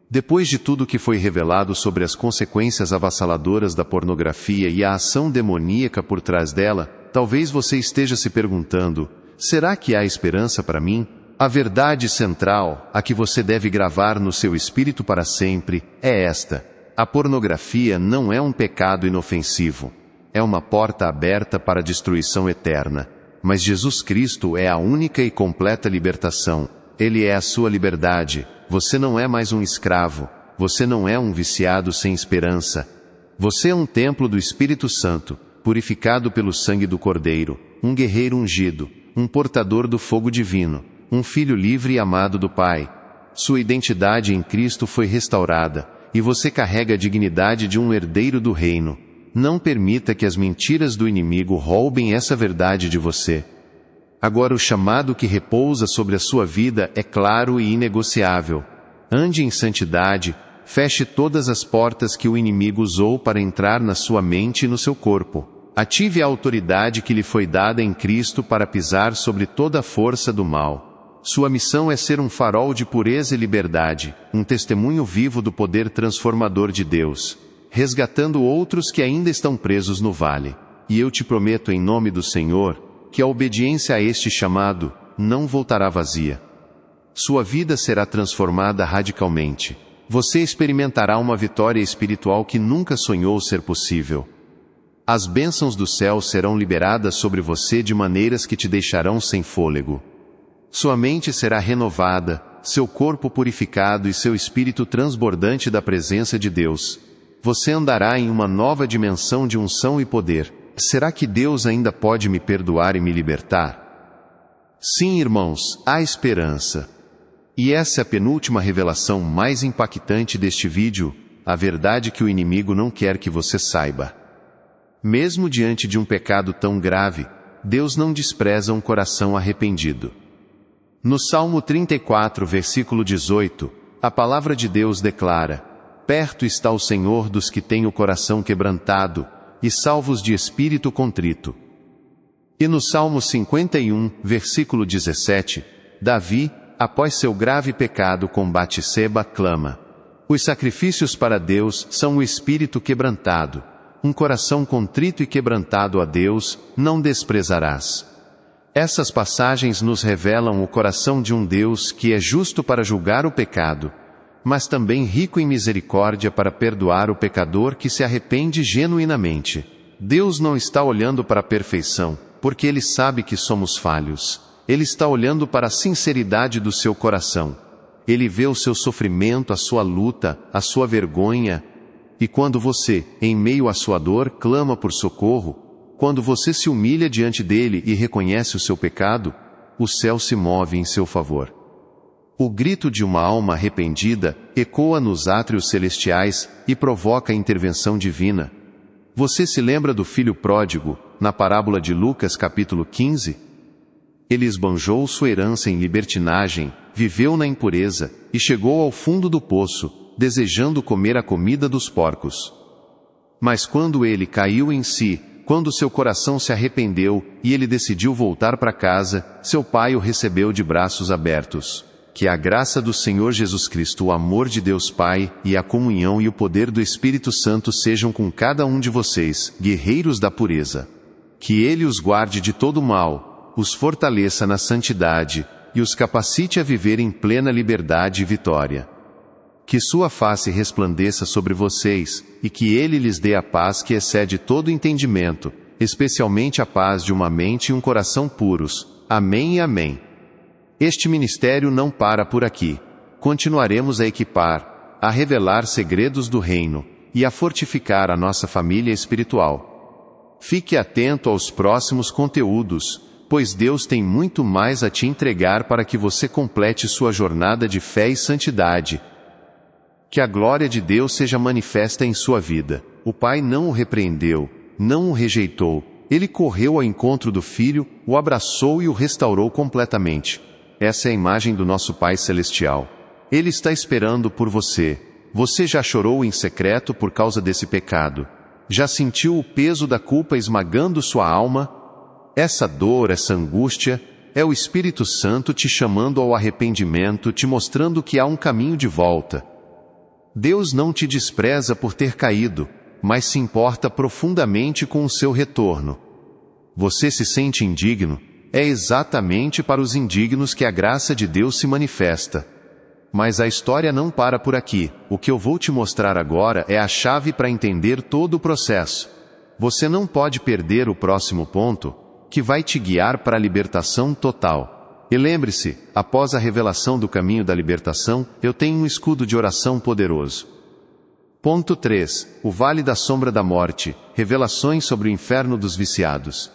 Depois de tudo que foi revelado sobre as consequências avassaladoras da pornografia e a ação demoníaca por trás dela, talvez você esteja se perguntando: será que há esperança para mim? A verdade central, a que você deve gravar no seu espírito para sempre, é esta: a pornografia não é um pecado inofensivo. É uma porta aberta para a destruição eterna. Mas Jesus Cristo é a única e completa libertação. Ele é a sua liberdade. Você não é mais um escravo. Você não é um viciado sem esperança. Você é um templo do Espírito Santo, purificado pelo sangue do Cordeiro, um guerreiro ungido, um portador do fogo divino, um filho livre e amado do Pai. Sua identidade em Cristo foi restaurada, e você carrega a dignidade de um herdeiro do reino. Não permita que as mentiras do inimigo roubem essa verdade de você. Agora o chamado que repousa sobre a sua vida é claro e inegociável. Ande em santidade, feche todas as portas que o inimigo usou para entrar na sua mente e no seu corpo. Ative a autoridade que lhe foi dada em Cristo para pisar sobre toda a força do mal. Sua missão é ser um farol de pureza e liberdade, um testemunho vivo do poder transformador de Deus, resgatando outros que ainda estão presos no vale. E eu te prometo em nome do Senhor, que a obediência a este chamado não voltará vazia. Sua vida será transformada radicalmente. Você experimentará uma vitória espiritual que nunca sonhou ser possível. As bênçãos do céu serão liberadas sobre você de maneiras que te deixarão sem fôlego. Sua mente será renovada, seu corpo purificado e seu espírito transbordante da presença de Deus. Você andará em uma nova dimensão de unção e poder. Será que Deus ainda pode me perdoar e me libertar? Sim, irmãos, há esperança. E essa é a penúltima revelação mais impactante deste vídeo, a verdade que o inimigo não quer que você saiba. Mesmo diante de um pecado tão grave, Deus não despreza um coração arrependido. No Salmo 34, versículo 18, a palavra de Deus declara: perto está o Senhor dos que têm o coração quebrantado, e salvos de espírito contrito. E no Salmo 51, versículo 17, Davi, após seu grave pecado com Batseba, clama: os sacrifícios para Deus são o espírito quebrantado. Um coração contrito e quebrantado a Deus não desprezarás. Essas passagens nos revelam o coração de um Deus que é justo para julgar o pecado, mas também rico em misericórdia para perdoar o pecador que se arrepende genuinamente. Deus não está olhando para a perfeição, porque Ele sabe que somos falhos. Ele está olhando para a sinceridade do seu coração. Ele vê o seu sofrimento, a sua luta, a sua vergonha. E quando você, em meio à sua dor, clama por socorro, quando você se humilha diante dele e reconhece o seu pecado, o céu se move em seu favor. O grito de uma alma arrependida ecoa nos átrios celestiais e provoca a intervenção divina. Você se lembra do filho pródigo, na parábola de Lucas capítulo 15? Ele esbanjou sua herança em libertinagem, viveu na impureza, e chegou ao fundo do poço, desejando comer a comida dos porcos. Mas quando ele caiu em si, quando seu coração se arrependeu, e ele decidiu voltar para casa, seu pai o recebeu de braços abertos. Que a graça do Senhor Jesus Cristo, o amor de Deus Pai, e a comunhão e o poder do Espírito Santo sejam com cada um de vocês, guerreiros da pureza. Que Ele os guarde de todo mal, os fortaleça na santidade, e os capacite a viver em plena liberdade e vitória. Que sua face resplandeça sobre vocês, e que Ele lhes dê a paz que excede todo entendimento, especialmente a paz de uma mente e um coração puros. Amém e amém. Este ministério não para por aqui. Continuaremos a equipar, a revelar segredos do reino, e a fortificar a nossa família espiritual. Fique atento aos próximos conteúdos, pois Deus tem muito mais a te entregar para que você complete sua jornada de fé e santidade. Que a glória de Deus seja manifesta em sua vida. O Pai não o repreendeu, não o rejeitou. Ele correu ao encontro do Filho, o abraçou e o restaurou completamente. Essa é a imagem do nosso Pai Celestial. Ele está esperando por você. Você já chorou em secreto por causa desse pecado. Já sentiu o peso da culpa esmagando sua alma? Essa dor, essa angústia, é o Espírito Santo te chamando ao arrependimento, te mostrando que há um caminho de volta. Deus não te despreza por ter caído, mas se importa profundamente com o seu retorno. Você se sente indigno? É exatamente para os indignos que a graça de Deus se manifesta. Mas a história não para por aqui. O que eu vou te mostrar agora é a chave para entender todo o processo. Você não pode perder o próximo ponto, que vai te guiar para a libertação total. E lembre-se, após a revelação do caminho da libertação, eu tenho um escudo de oração poderoso. Ponto 3. O Vale da Sombra da Morte. Revelações sobre o inferno dos viciados.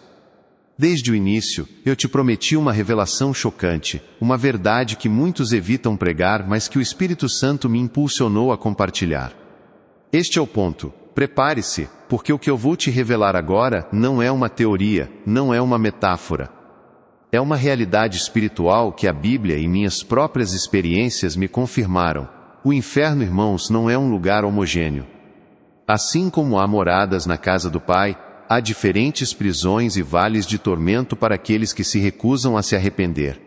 Desde o início, eu te prometi uma revelação chocante, uma verdade que muitos evitam pregar, mas que o Espírito Santo me impulsionou a compartilhar. Este é o ponto. Prepare-se, porque o que eu vou te revelar agora não é uma teoria, não é uma metáfora. É uma realidade espiritual que a Bíblia e minhas próprias experiências me confirmaram. O inferno, irmãos, não é um lugar homogêneo. Assim como há moradas na casa do Pai, há diferentes prisões e vales de tormento para aqueles que se recusam a se arrepender.